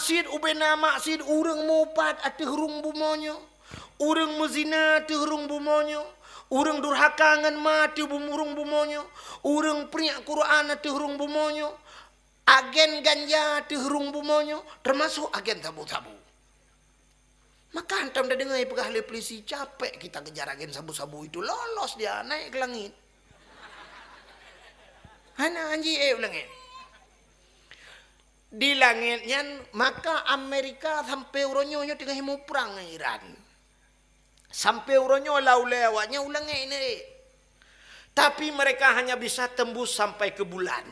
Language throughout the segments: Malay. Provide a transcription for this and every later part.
maksud ubena maksud urang mupat atuh hurung bumonyo. Urang mezina atuh hurung bumonyo. Urang durhaka ngan mati bumurung bumonyo. Urang priak Quran atuh hurung bumonyo. Agen ganja atuh hurung bumonyo, termasuk agen sabu-sabu. Maka antam dah dengar pegawai polisi capek kita kejar agen sabu-sabu itu, lolos dia naik ke langit. Hana anji langit. Di langitnya maka Amerika sampai uronyo tengah mau perang dengan Iran. Sampai uronyo lau lewatnya ulang ini. Tapi mereka hanya bisa tembus sampai ke bulan.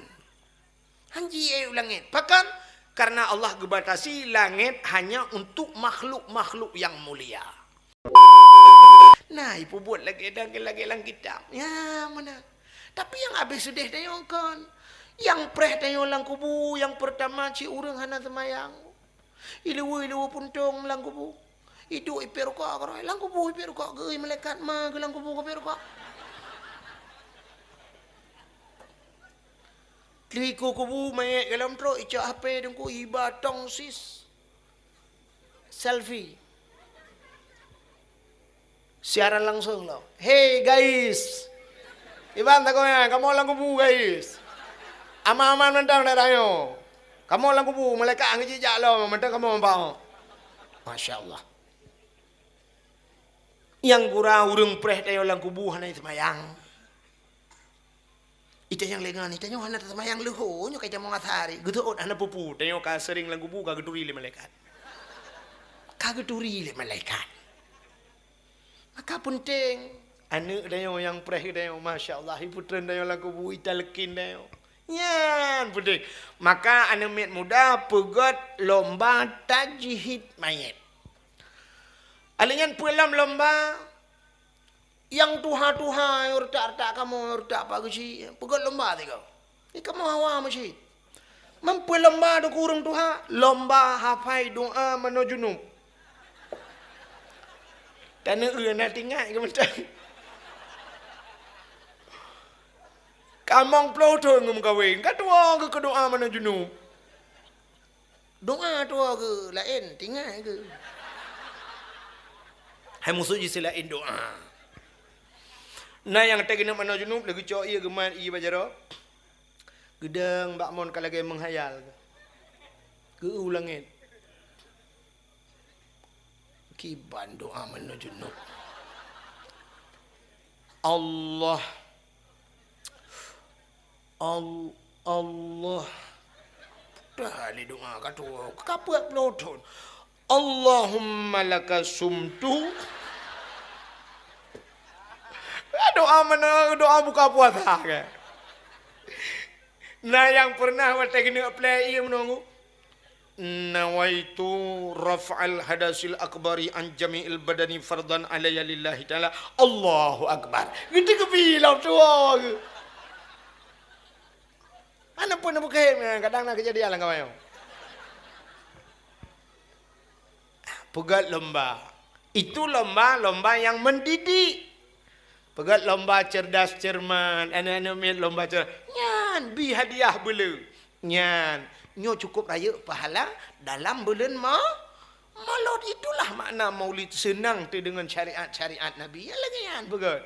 Anji langit. Bahkan karena Allah gebatasi langit hanya untuk makhluk-makhluk yang mulia. Nah, ibu buat lagi lang kitab. Ya, mana? Tapi yang habis sedih tayongkan. Yang preh tayong lang kubu, yang pertama si urang hana semayang. Ilu puntong lang kubu. Itu iperuka karoy lang kubu iperuka geuy malaikat mah lang kubu iperuka. Liku kubu mayat dalam tro icak HP dengku ibatong sis. Selfie. Siaran langsung loh. Hey guys. Iban tak kamu lang kubu guys. Aman-aman mentang darahnya. Kamu lang kubu malaikat ang jejak lo mentang kamu mau. Masya Allah. Yang kurang urung preh tayo lang kubu hanay semayang. Ita yang lengan, ita yang hanat semayang leho, nyo kaya mga thari. Gudoon, anak pupu, tayo ka sering lang kubu kageturi li malaikat. Kageturi li malaikat. Maka penting, anak tayo yang preh tayo, Masya Allah, putran tayo lang kubu, ita lekin tayo. Yan, penting. Maka anak mayat muda pegot lomba tajhid mayat. Alingan pulang lomba yang tuha-tuha urta-urta kamu urta apa sih? Pegot lomba tu kau. Ini kamu hawa masjid. Mampu lomba do kurang tuha, lomba hafai doa manojunub. Karena nak tinggal ke macam. Kamang pelotong ngum kawin, katua ke doa manojunub. Doa tua ke lain tinggal ke. Hai musuh je selain doa. Nah yang tak kena mana junub lagi cok ia geman ia bajaro. Gedang mbak mon kalau lagi menghayal. Ke ulangin. Kiban doa mana junub. Allah dah li doa kata kapuat peloton. Allahumma laka sumtu. Doa mana doa buka puasa kan. Nah yang pernah waktu kena apply ia menunggu. Nawaitu raf'al hadasil akbari an jami'il badani fardan alayya lillahi ta'ala. Allahu akbar. Gitu kebilang tua ke. Mana pun nak buka kadang nak kejadian lah kawan. Pegat lomba. Itu lomba yang mendidik. Pegat lomba cerdas cermat. Anak-anak lomba cerdas. Nyan, bi hadiah bela. Nyan, nyo cukup raya pahala dalam bulan Maulid. Itulah makna Maulid senang tu dengan syariat-syariat Nabi. Ya lagi nyan pegat.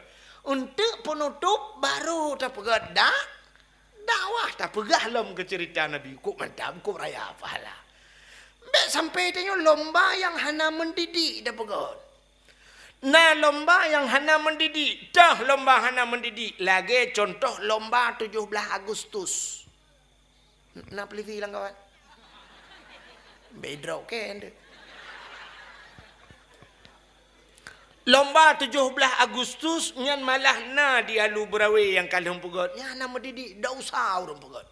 Untuk penutup baru tak pegat dakwah tak pegat lom ke cerita Nabi. Kok mantap, kok raya pahala. Sampai tanya lomba yang hana mendidik dah pegot. Nah lomba yang hana mendidik. Dah lomba hana mendidik. Lagi contoh lomba 17 Agustus. Nak pilih bilang kawan? Bedrok kan? Lomba 17 Agustus. Nyan malah na dia lu berawe yang kalian pegot. Yang hana mendidik. Dah usah orang pegot.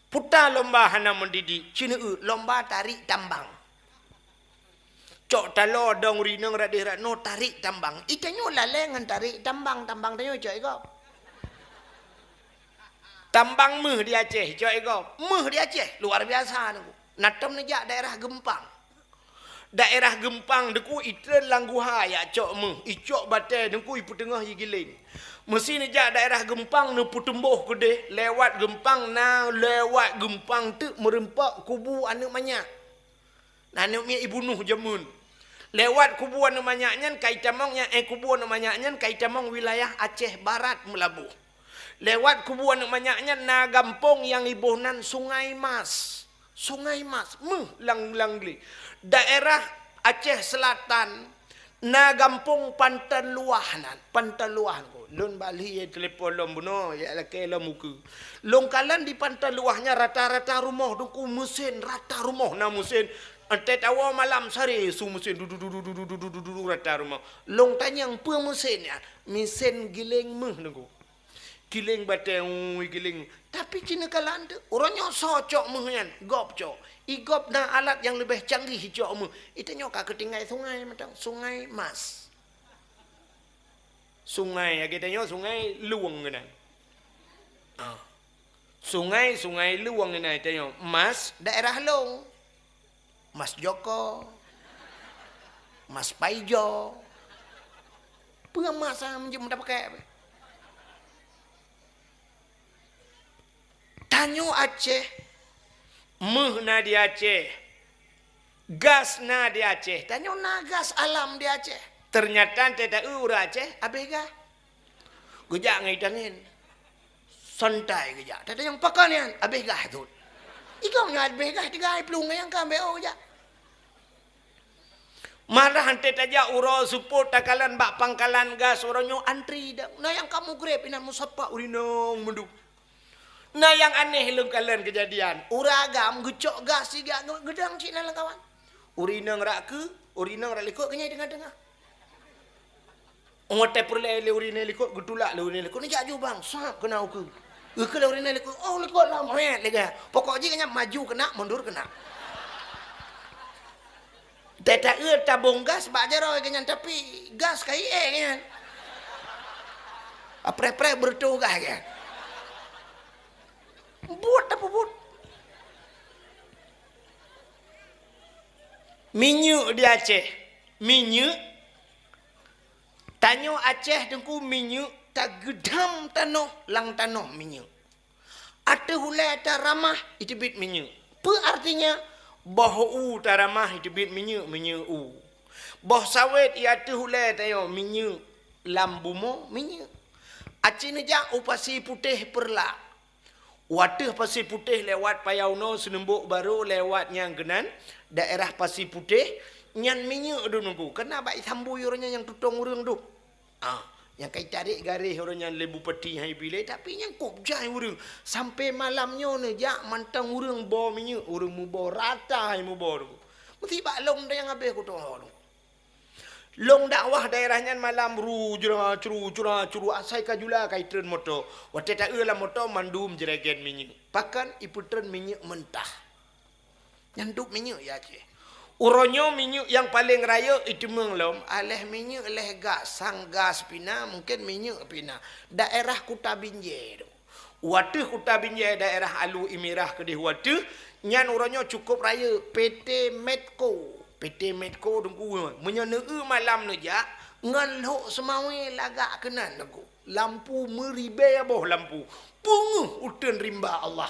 Putar lomba hana mendidik. Cina lomba tarik tambang. Cok talo dong rinang radih no tarik tambang. Ikanyo lalengan tarik tambang tanyo cok iko. Tambang meh di Aceh cok iko. Meh di Aceh luar biasa niku. Natam nejak daerah Gempang. Daerah Gempang deku itren langguha ya cok meh. Icok batai deku ipu tengah yigilin. Mesti nejak daerah Gempang ne putumbuh gede lewat Gempang na lewat Gempang tu merempak kubu anak banyak. Nanu mi ibunuh jamun. Lewat kubuan namanya kai tamongnya kubuan namanya kai tamong wilayah Aceh Barat melabuh. Lewat kubuan namanya na gampong yang ibunan Sungai Mas. Sungai Mas, lang-langli. Daerah Aceh Selatan, na gampung Pantan Luahanan, Pantan Luahan ko. Lon bali telepon lom buno ya laki lom muka. Longkalan di Pantan Luahnya rata-rata rumah dengku mesin, rata rumah na mesin. Ante tawa malam sari su mesin dudu rata rumah. Long tanyang pe mesinnya, mesin giling dengku. Giling bateng giling. Tapi Cina kalan tu orangnya socok menyan, gop cok. Igop na alat yang lebih canggih cok mu. Itu nyok ketinggai sungai macam Sungai Mas. Sungai kita nyok sungai luang kena. Sungai luang kena itu nyok. Mas daerah Long. Mas Joko. Mas Paijo. Pengamas menjem pakai apa? Tanyo Aceh, na di Aceh, gas na di Aceh, tanyo na gas alam di Aceh. Ternyata tidak ura Aceh, abega. Gejak ngaitangin, santai gejak. Tadi yang pakanian, abega tu. Ikaw nga abega, tiga pelung yang kami aja. Marah hante taja uro support takalan bak pangkalan gas orangnya antri dah. Nah yang kamu grab inan musapa urinong mendu. Nah yang aneh lung kalian kejadian. Uragam gecok gas siga gedang Cina lang kawan. Urinang rak ke, urinang rak likut kenyai tengah-tengah. Ngote perle urinang likut getulak urinang likut ni jaju bang. Sap kena aku. Ke urinang likut. Oh likut lah met lega. Pokok je kena maju kena, mundur kena. Teta tabung gas bak jaro kenyan tapi gas kai kenyan. Apre-pre bertugah kan. Buat apa buat? Minyak di Aceh. Minyak. Tanyo Aceh dengku minyak tak gedam tanah lang tanah minyak. Ada hulai ada ramah itu bit minyak. Apa artinya? Bahu tak ramah itu bit minyak u. Bah sawit ia ada hulai tayo minyak lambumo minyak. Aceh ni jak upasi putih perla. Wadah Pasir Putih lewat Payauno Senembuk baru lewat yang genan daerah Pasir Putih nyan minyak tu nunggu. Kena baik sambu orangnya yang tutong urang tu. Yang kai tarik garis orangnya lebu peti hai pilih tapi yang kop jai urang sampai malamnya ne jak mantang urang bawa minyak urang mu bawa rata hai mu bawa tu. Mesti bak long dah yang habis ku tu. Long dakwah daerahnya malam curu asai kajula kai tren motor. Wate tak lah motor mandum jeregen minyak. Pakan ipu tren minyak mentah. Nyanduk minyak ya Aceh. Uronyo minyak yang paling raya itu menglom. Aleh minyak aleh gas. Sang gas pina mungkin minyak pina. Daerah Kuta Binjai tu. Wate Kuta Binjai daerah Alu Imirah kedih wate. Nyan uronyo cukup raya. PT Medco. PT Medco dengku menyeneu malam neja ngan lok semawe lagak kenan aku lampu meribe boh lampu punguh uten rimba Allah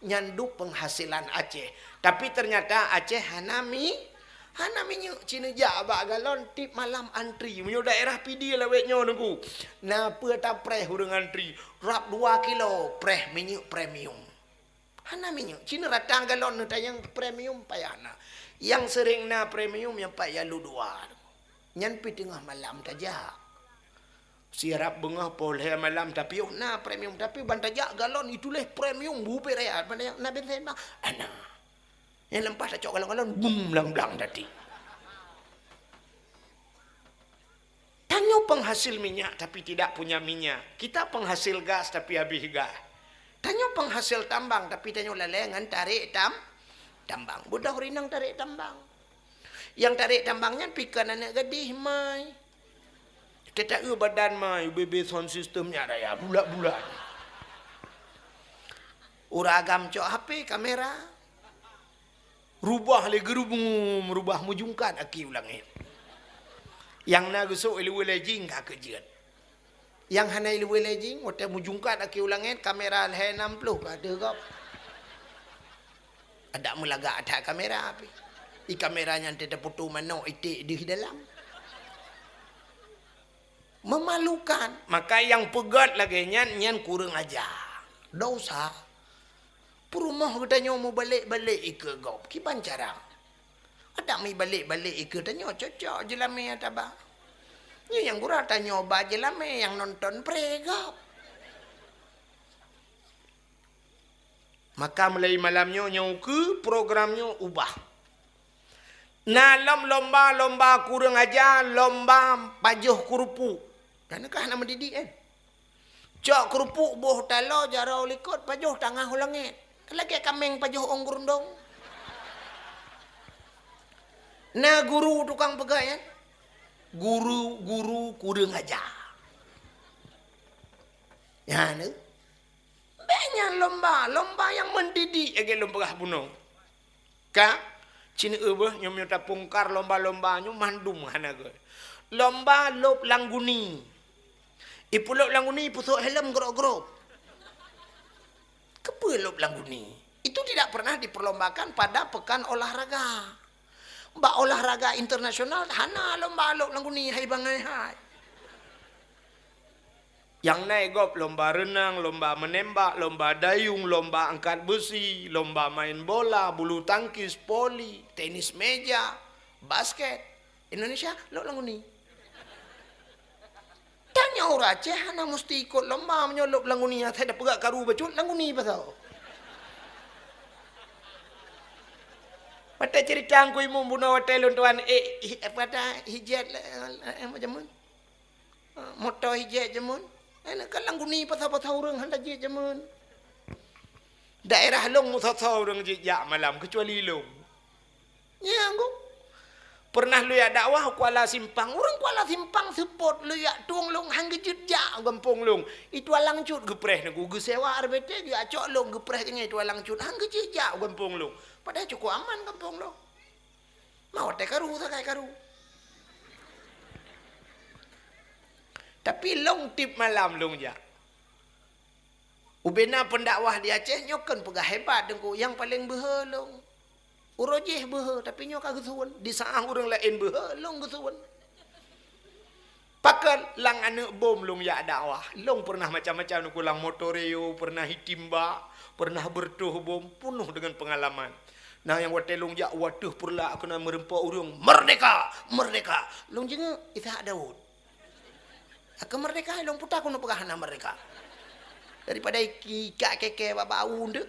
nyanduk penghasilan Aceh tapi ternyata Aceh hanami nyuk Cina ja bak galon tip malam antri menyo daerah pidi lawetnya dengku na pe ta preh urang antri rap 2 kilo preh minyak premium hanami nyuk Cina ratang galon tayang premium payana yang sering na premium yang pak ya lu dua. Nyan pi tengah malam saja. Siarap bengah poleh malam tapi na premium tapi bantajak galon itulah premium bupe raya. Mana yang na bensin bang? Ana. Yang lempah tak cok galon-galon bum lang-lang tadi. Tanyo penghasil minyak tapi tidak punya minyak. Kita penghasil gas tapi habis gas. Tanyo penghasil tambang tapi tanyo lelengan tarik tambang. Budak rinang tarik tambang. Yang tarik tambangnya pikan anak gadis mai. Kita badan mai. BB sound systemnya ada ya. Bulat-bulat. Uragam cok HP kamera. Rubah lagi gerubung. Rubah mujungkan. Aki ulangin. Yang na gusuk ilu lejing kak kejian. Yang hana ilu lejing. Wata mujungkan aki ulangin. Kamera L60. Ada kau. Ada melaga ada kamera api. kameranya tidak putu mano itik di dalam. Memalukan. Maka yang pegat lagi nyan kurang aja. Dosa. Perumah katanya mau balik-balik ke gop. Kiban cara. Ada mi balik-balik ke tanya cocok je lame ataba. Ni yang gura tanya oba je lame yang nonton pregop. Maka mulai malamnya nyau ke programnya ubah. Nalam lomba kurang aja lomba pajuh kerupuk. Dan kah nama didik kan? Cok kerupuk boh talo jarau likut pajuh tangah ulangit. Lagi kameng pajuh onggur dong. Nah guru tukang pegang ya. Guru kurang aja. Ya ni. Banyak lomba yang mendidik lagi lomba bunuh. Ka cini ubah nyom ta pungkar lomba nyu mandum hanaga. Lomba lop langguni. Ipu lop langguni pusuk helm grok-grok. Kepa lop langguni? Itu tidak pernah diperlombakan pada pekan olahraga. Mbak olahraga internasional hana lomba lop langguni hai bangai hai. Yang naik gop lomba renang, lomba menembak, lomba dayung, lomba angkat besi, lomba main bola, bulu tangkis, poli, tenis meja, basket. Indonesia lo languni. Tanya orang Aceh hana mesti ikut lomba menyolok languni. Saya dah pegak karu becut languni pasal. Pada cerita aku imu bunuh hotel tuan pada hijat macam mana? Motor hijat jemun. Enak kan langguni pasal-pasal orang hendak jik jemun. Daerah long musasau orang jik malam kecuali long. Ya aku. Pernah lu ya dakwah Kuala Simpang. Orang Kuala Simpang support lu ya tuang long hang kejut jak gampung long. Itu alang cut gepreh nak gue sewa arbete dia acok long gepreh kenya itu alang cut hang kejut jak gampung long. Padahal cukup aman gampung long. Mau teh karu tak kayak karu. Tapi long tip malam long ja. Ubena pendakwah di Aceh nyokan pegah hebat dengku yang paling behe long. Urojeh behe tapi nyok gesuan di saah orang lain behe long gesuan. Pakal lang anak bom long ya dakwah. Long pernah macam-macam nuk ulang motoreo, pernah hitimba, pernah bertuh bom penuh dengan pengalaman. Nah yang wate long ja waduh purla aku nak merempok urung merdeka. Long jenga Ishak Daud. Aku merdeka, long putar aku nak pegah merdeka. Daripada ikak keke babau ndek.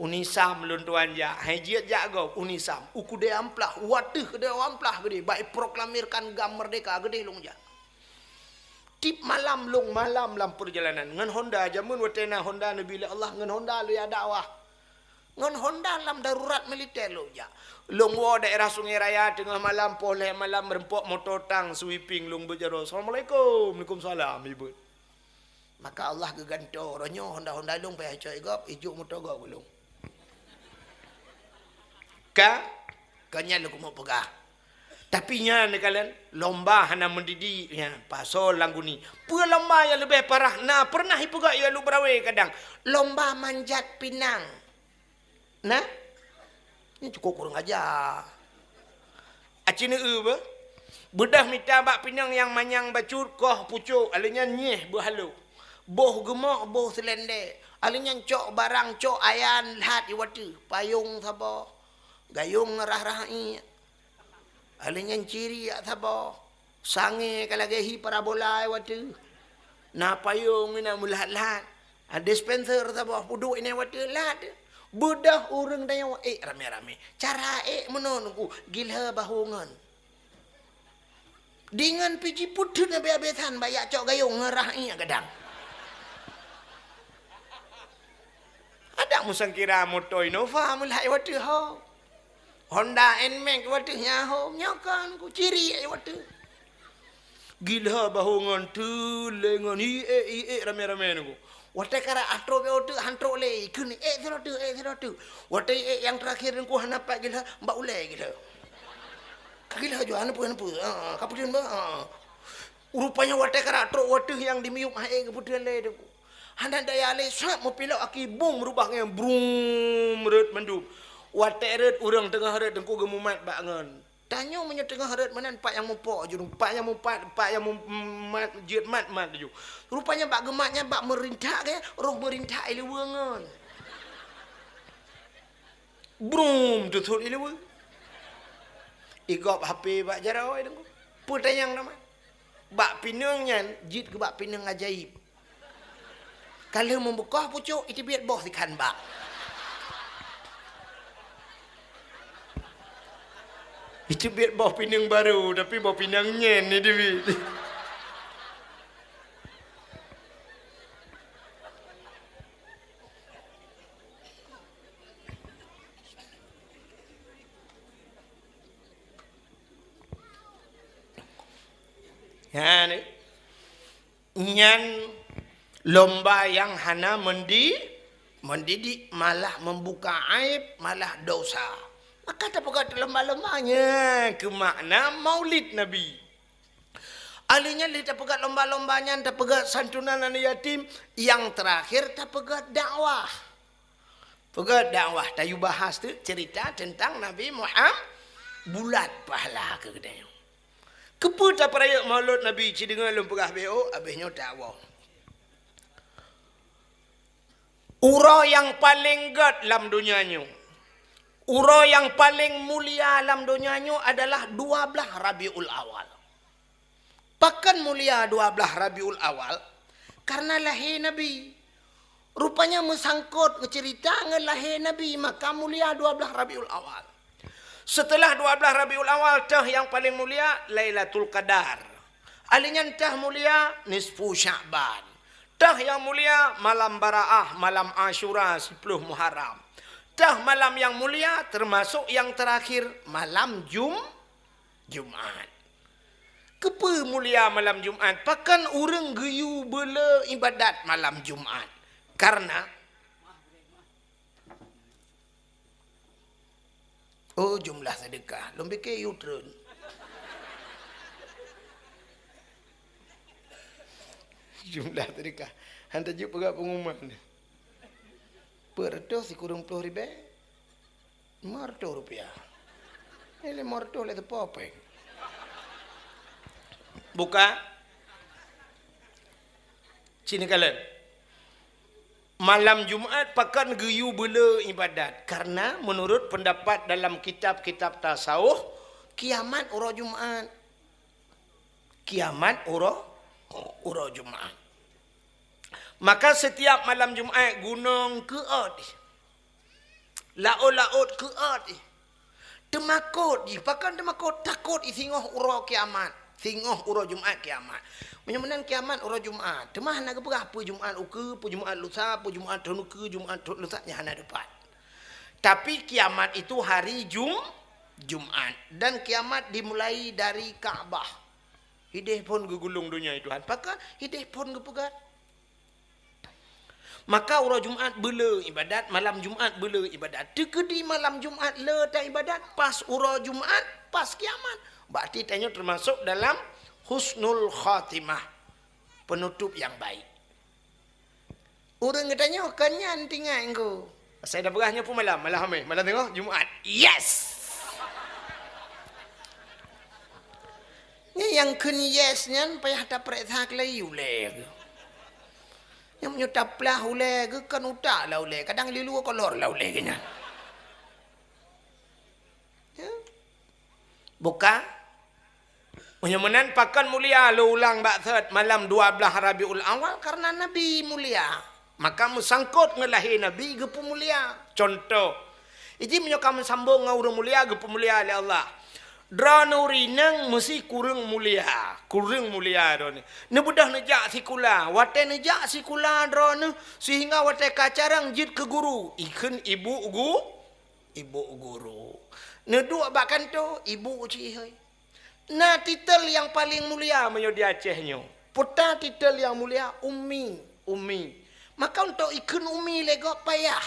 Unisam lun tuan ja, hajiat ja go unisam. Uku de amplah, waduh de amplah gede. Baik proklamirkan gam merdeka gede long ja. Tip malam long malam lam perjalanan. Ngan Honda jamun watena Honda Nabi Allah ngan Honda lu ya dakwah. Ngan Honda lam darurat militer long ja. Long wo daerah Sungai Raya tengah malam poleh malam rempok motor tang sweeping long berjaro. Assalamualaikum. Waalaikumsalam ibu. Maka Allah geganto ronyo Honda long payah coy gop ijuk motor gop long. Kanya lu mau pegah. Tapi nya kalian lomba hana mendidik ya pasal langguni. Pu lomba yang lebih parah. Nah pernah ipegak ya lu berawe kadang lomba manjat pinang. Nah ini cukup kurang aja. Acina ba? Bedah mita bak pinang yang manyang bacut koh pucuk alinya nyeh berhalu. Boh gemak boh selende. Alinya cok barang cok ayan hat iwatu. Payung sabo. Gayung ngerah-rahi. Alinya ciri ya sabo. Sange kalagahi parabola iwatu. Na payung ina mulat-lat. Dispenser sabo puduk ina iwatu lat. Bedah orang daya rame-rame. Cara menonku gila bahungan. Dengan piji putih nabi abetan bayak cok gayung ngerah iya gadang. Ada musang kira motor Innova mulai waktu ho. Honda Nmax waktu nyaho nyakan ku ciri waktu. Gila bahungan tu lengan rame-rame nunggu. Wate kara atro be otu hantro le kuni tu. Wate yang terakhir ku hanapa gila mbak ule gila. Gila jo anu kaputin ba. Rupanya wate kara atro wate yang dimiuk hae keputin le tu. Handa daya le sap mo pilok aki bung merubahnya brum merut menduk. Wateret urang tengah haret dengku gemumat bangun. Tanya menyo tengah haret mana pak yang mupok je, pak yang mumat jiat mat je. Rupanya bak gematnya bak merintak ke, roh merintak ilewengan. Brum tutul ilewe. Igop HP bak jarau ai dengku. Putayang nama. Bak pinangnya jit ke bak pinang ajaib. Kalau membuka pucuk itu biar boh ikan bak. Itu biar bawa pinang baru, tapi bawa pinang nyen ni dia. Ya ni, nyan lomba yang hana mendidik malah membuka aib, malah dosa. Maka tak pegat lomba-lombanya ke makna maulid Nabi. Alinya tak pegat lomba-lombanya, tak pegat santunan anak yatim. Yang terakhir tak pegat dakwah. Pegat dakwah. Tayu bahas tu cerita tentang Nabi Muhammad. Bulat pahala ke kedai. Kepu tak peraya maulud Nabi. Cidengar lumpegah BO. Habisnya dakwah. Ura yang paling gad dalam dunianya. Ura yang paling mulia dalam dunianya adalah 12 Rabiul Awal. Pakan mulia 12 Rabiul Awal karena lahir Nabi. Rupanya mesangkut cerita dengan lahir Nabi, maka mulia 12 Rabiul Awal. Setelah 12 Rabiul Awal tah yang paling mulia Lailatul Qadar. Alinya tah mulia nisfu Sya'ban. Tah yang mulia malam Baraah, malam Asyura 10 Muharram. Tah malam yang mulia termasuk yang terakhir malam Jumat. Kepa mulia malam Jumat? Pakan orang geyu bela ibadat malam Jumat. Karena jumlah sedekah. Lom fikir U-turn. Jumlah sedekah. Hantar je pegang pengumuman. Perdo si kurung 10 ribu. Rp500. Ini Rp500 le tepopeng. Buka. Sini kalian. Malam Jumat pakan geyu bela ibadat. Karena menurut pendapat dalam kitab-kitab tasawuf, kiamat ura Jumat. Kiamat ura Jumat. Maka setiap malam Jumat gunung keot. Laut keot. Temakut. Pakan temakut takut singoh ura kiamat. Singoh ura Jumat kiamat. Menyamanan kiamat ura Jumat. Temah nak apa Jumat uke, Jumat lusa, Jumat tahun uke, Jumat lusa nyahana depan. Tapi kiamat itu hari Jumat. Dan kiamat dimulai dari Kaabah. Hidih pun gegulung dunia itu. Pakan hidih pun gepegat. Maka ura Jumat bela ibadat, malam Jumat bela ibadat. Dekedi malam Jumat le tak ibadat, pas ura Jumat, pas kiamat. Berarti tanya termasuk dalam husnul khatimah, penutup yang baik. Orang katanya, kanyan tinggal engkau. Saya dah berahnya pun malam hamil. Malam tengok Jumat. Yes! Ni yang kun yesnya payah tak periksa kelayu le. Yang menyutap lah oleh ke kan utak lah oleh. Kadang lilu kolor lah oleh kena. Ya. Buka. Menyamanan pakan mulia lo ulang baksat malam 12 Rabiul Awal karena Nabi mulia. Maka mesangkut ngelahir Nabi gepu mulia. Contoh. Ini menyokam sambung dengan orang mulia gepu mulia oleh Allah. Dra nurinang mesti kurang mulia. Kurang mulia drone. Ne budah nejak sikula. Wate nejak sikula drone sehingga wate kacarang jid ke guru. Ikan ibu guru. Ne dua bakan tu ibu uci hai. Nah titel yang paling mulia menyo di Acehnya. Putar titel yang mulia ummi. Maka untuk ikan ummi lego payah.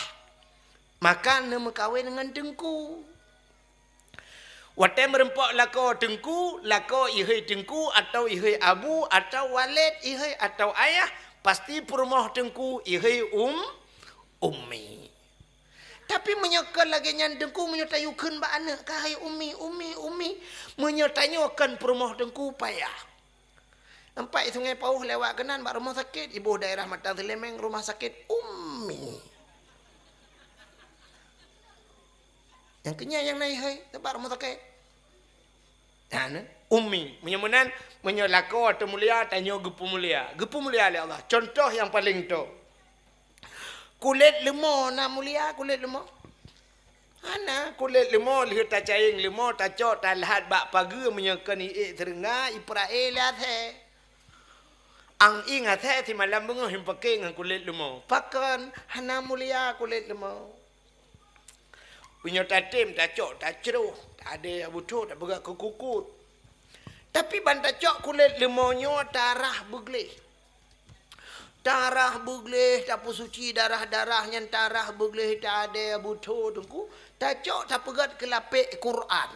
Maka ne mekawin dengan dengku. Watai merempak lako dengku, lako ihai dengku atau ihai abu atau walid ihai atau ayah, pasti perumah dengku ihai ummi. Tapi menyekal lagi nyandengku menyertayukan ba anak kahai umi. Menyertanyakan perumah dengku payah. Nampak sungai Pauh lewat kanan bak rumah sakit. Ibu daerah Mata Selemeng rumah sakit umi. Yang kenyang yang naik hai tempat rumah sakit. Nah, umi menyemunan menyelako atau mulia tanya gepu mulia. Gepu mulia oleh Allah. Contoh yang paling tu. Kulit lemah nak mulia, kulit lemah. Ana kulit lemah lihat tak caing lemah tak cok tak lahat bak pagi menyekan terenga Israel lihat he. Ang ingat he si malam bengoh yang pakai dengan kulit lemah. Pakan hana mulia kulit lemah. Punya tatim tak cok tak ceruh, tak ada butuh tak bergerak ke kukut. Tapi bantak cok kulit lemahnya darah begleh. Darah begleh, tak suci darah-darahnya darah begleh tak ada butuh tunggu. Tak cok tak pegat ke lapik Quran.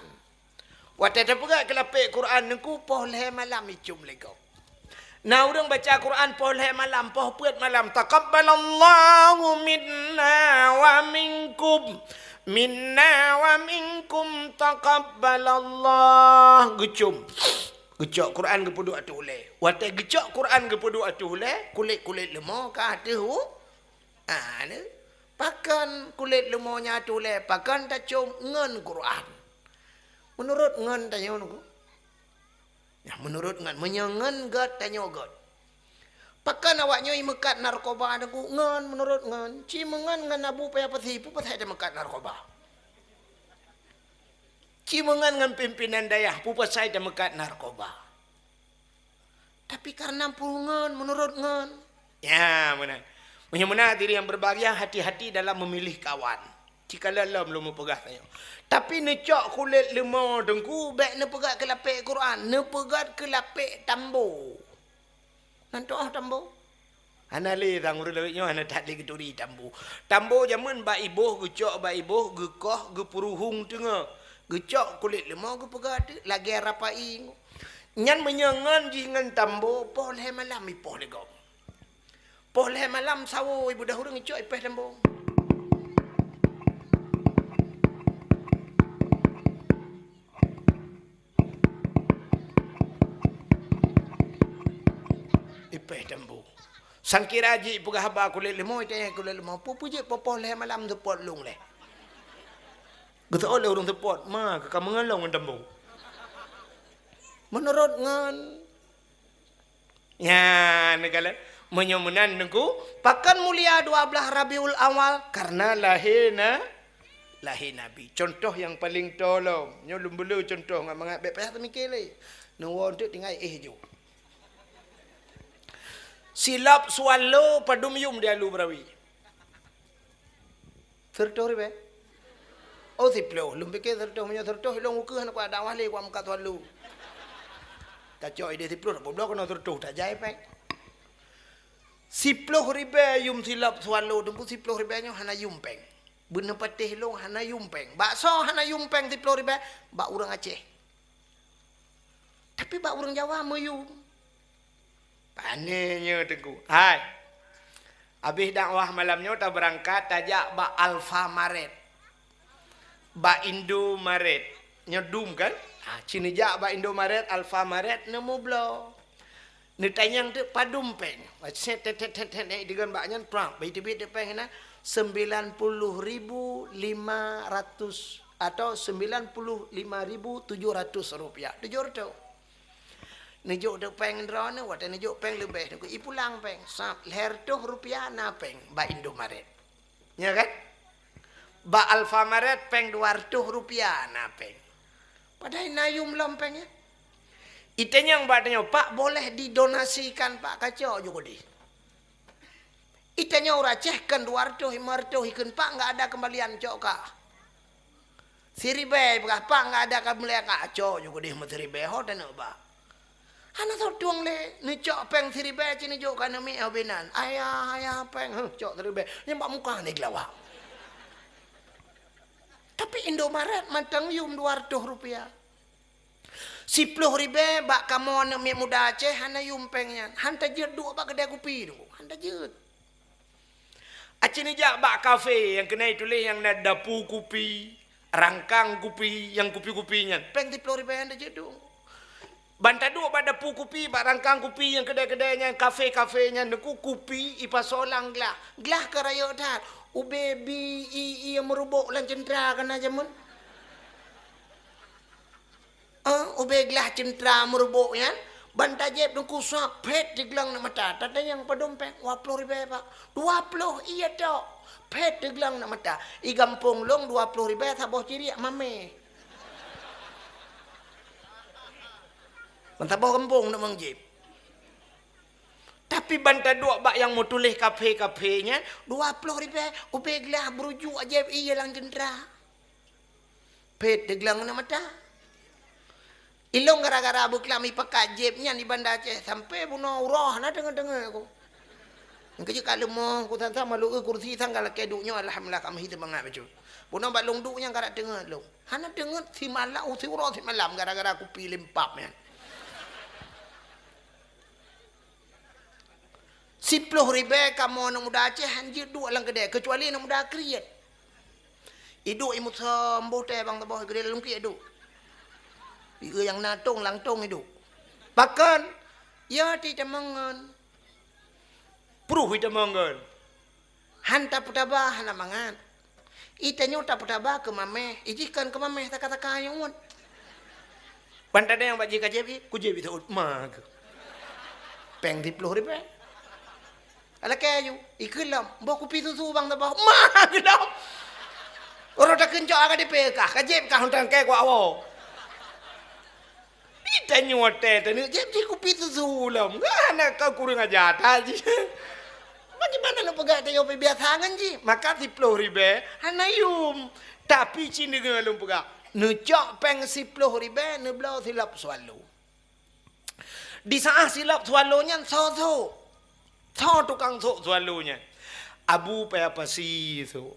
Waktu tak pegat ke lapik Quran tunggu pohleh malam icum legau. Nah orang baca Quran pohleh malam, poh puat malam. Taqabbalallahu minna wa minkum. Minna wa minkum taqabbalallah. Gecum. Gecok Quran ke pudu atu oleh. Watai gecok Quran ke pudu atu oleh. Kulit-kulit lemah ke atu. Ni. Pakan kulit lemahnya atu oleh. Pakan tak cum ngen Quran. Menurut ngen tanya nunggu. Ya menurut ngen. Menyengen gat tanya gat. Pakan awaknya mekat narkoba nunggu. Ngen menurut ngen. Cimengan ngen abu payah pasipu. Pasal ada mekat narkoba. Cimengan dengan pimpinan dayah pupas saya dah mekat narkoba. Tapi karena pungan menurut ngan. Ya benar. Menyemena diri yang berbahagia hati-hati dalam memilih kawan. Jika lelam belum pegah tanya. Tapi necok kulit lemah dengku baik ne pegat ke lapik Quran, ne pegat ke lapik tambo. Nanti tambo. Ana le tang urut lewitnya ana tak le geduri tambo. Tambo zaman ba ibuh gecok ba ibuh gekoh gepuruhung tengah. Gecok kulit lemah ke pegat lagi rapai. Nyan menyengan jingan tambo pohleh malam ipoh legom. Pohleh malam sawo ibu dah urang gecok ipeh tambo. Ipeh tambo. Sangkira ji pegah haba kulit lemah tanya kulit lemah. Pupu je pohleh malam sepot lung leh. Gata oleh orang sepot, ke kamu ngalong tambo. Menurut ngan. Ya, negala menyemunan nengku pakan mulia 12 Rabiul Awal karena lahir Nabi. Contoh yang paling tolong. Nyo lumbulu contoh ngam mangat baik payah mikir le. Nunggu untuk tinggal jo. Silap swallow padum yum dia lu berawi. Tertor be. Oh siplo, lumpi ke tertoh punya tertoh long uke nak ada awal le kwa muka tuan lu. Tak coy dia siplo tak blok kena tertoh tak jai pek. Siplo ribe yum silap swallow tempu siplo ribe nyo hana yum peng. Bener patih long hana yum peng. Bakso hana yum peng siplo ribe bak urang Aceh. Tapi bak urang Jawa meyum. Panenya tengku. Hai. Habis dakwah malamnya tak berangkat tajak bak Alfamaret. Ba Indomaret nyedum kan cini jak ba Indomaret Alfamaret nemu blo ni tanyang tu padum peng set dengan baknya prang bai tibit peng na 90.500 atau 95.700 rupiah tujur tu nejuk tu peng drone wat nejuk peng lebih ku ipulang peng sap leher tu rupiah na peng ba Indomaret nya kan. Ba Alfamaret peng 200 rupiah na peng. Padahal nayum lompeng ya. Iten yang badanya Pak boleh didonasikan Pak kacau juga di. Iten yang uracehkan 200 500 ikan Pak enggak ada kembalian cok kak. Siribe Pak enggak ada kembalian kacau juga di siribe ho dan ba. Hana tuang le ni cok peng siribe cini jo kana mi abenan. Ayah peng cok siribe. Nyembak muka ni gelawak. Tapi Indomaret mantang yum 200 rupiah. 10 ribe bak kamu anak muda Aceh hana yum pengnya. Hanta jut dua bak kedai kopi tu. Hanta jut. Acini jak bak kafe yang kena tulis yang ada dapu kupi, rangkang kupi, yang kupi-kupinya. Peng 10.000 anda jedu. Banta dua pada pu kupi, barangkang kupi yang kedai-kedainya, kafe-kafenya, neku kupi, ipa solang gelah. Gelah keraya dah. Ubebi, yang merubuk lan cendera kan aja mun. Ube gelah cendera merubuk ya. Banta jeb neku sak pet di gelang nak mata. Tata yang padompeng, 20.000 pak. 20, iya dok. Pet di gelang nak mata. I gampung long 20.000, saboh ciri mame. Mentapa kampung nak mengjib. Tapi banta dua bak yang mau tulis kafe-kafenya 20.000 ubeg lah berujuk aja iya lang gendera. Pet deglang na mata. Ilong gara-gara abu klami pakai jebnya di Banda Aceh sampai bunuh roh na dengar-dengar aku. Yang kalau mau aku tanta malu kursi tanggal keduknya alhamdulillah kami hidup banget betul. Bunuh balung duknya gara dengar lu. Hana dengar si malam si roh si malam gara-gara aku pilih empap ya. 10.000 kamu nak muda Aceh hanjir dua lang kedai kecuali nak muda kriat. Hidup imut sembuh teh bang tabah gede dalam ki hidup. Biga yang natung langtung hidup. Bahkan ya ti temangan. Pruh ita mangan. Hanta putabah hana mangan. Itanyo ta putabah ke mameh, ijikan ke mameh tak kata kayun. Pandada yang baji kajebi, kujebi tu mag. Peng 10.000. Ala kayu, ikelam, bawa kopi susu bang tabah, mah gelam. Orang tak kencok agak dipekah, kajep kah hutan kayak gua awo. Kita nyote, tadi jep kopi susu lam, gak nak kau kurang aja tadi. Bagaimana nak pegang tengok biasa kan ji? Maka 10.000, hanayum. Tapi cini ngelum pegang, nucok peng 10.000, neblau silap swallow. Di saat silap swallownya so. Tahu tukang sok selalunya. Abu payah pasi sok.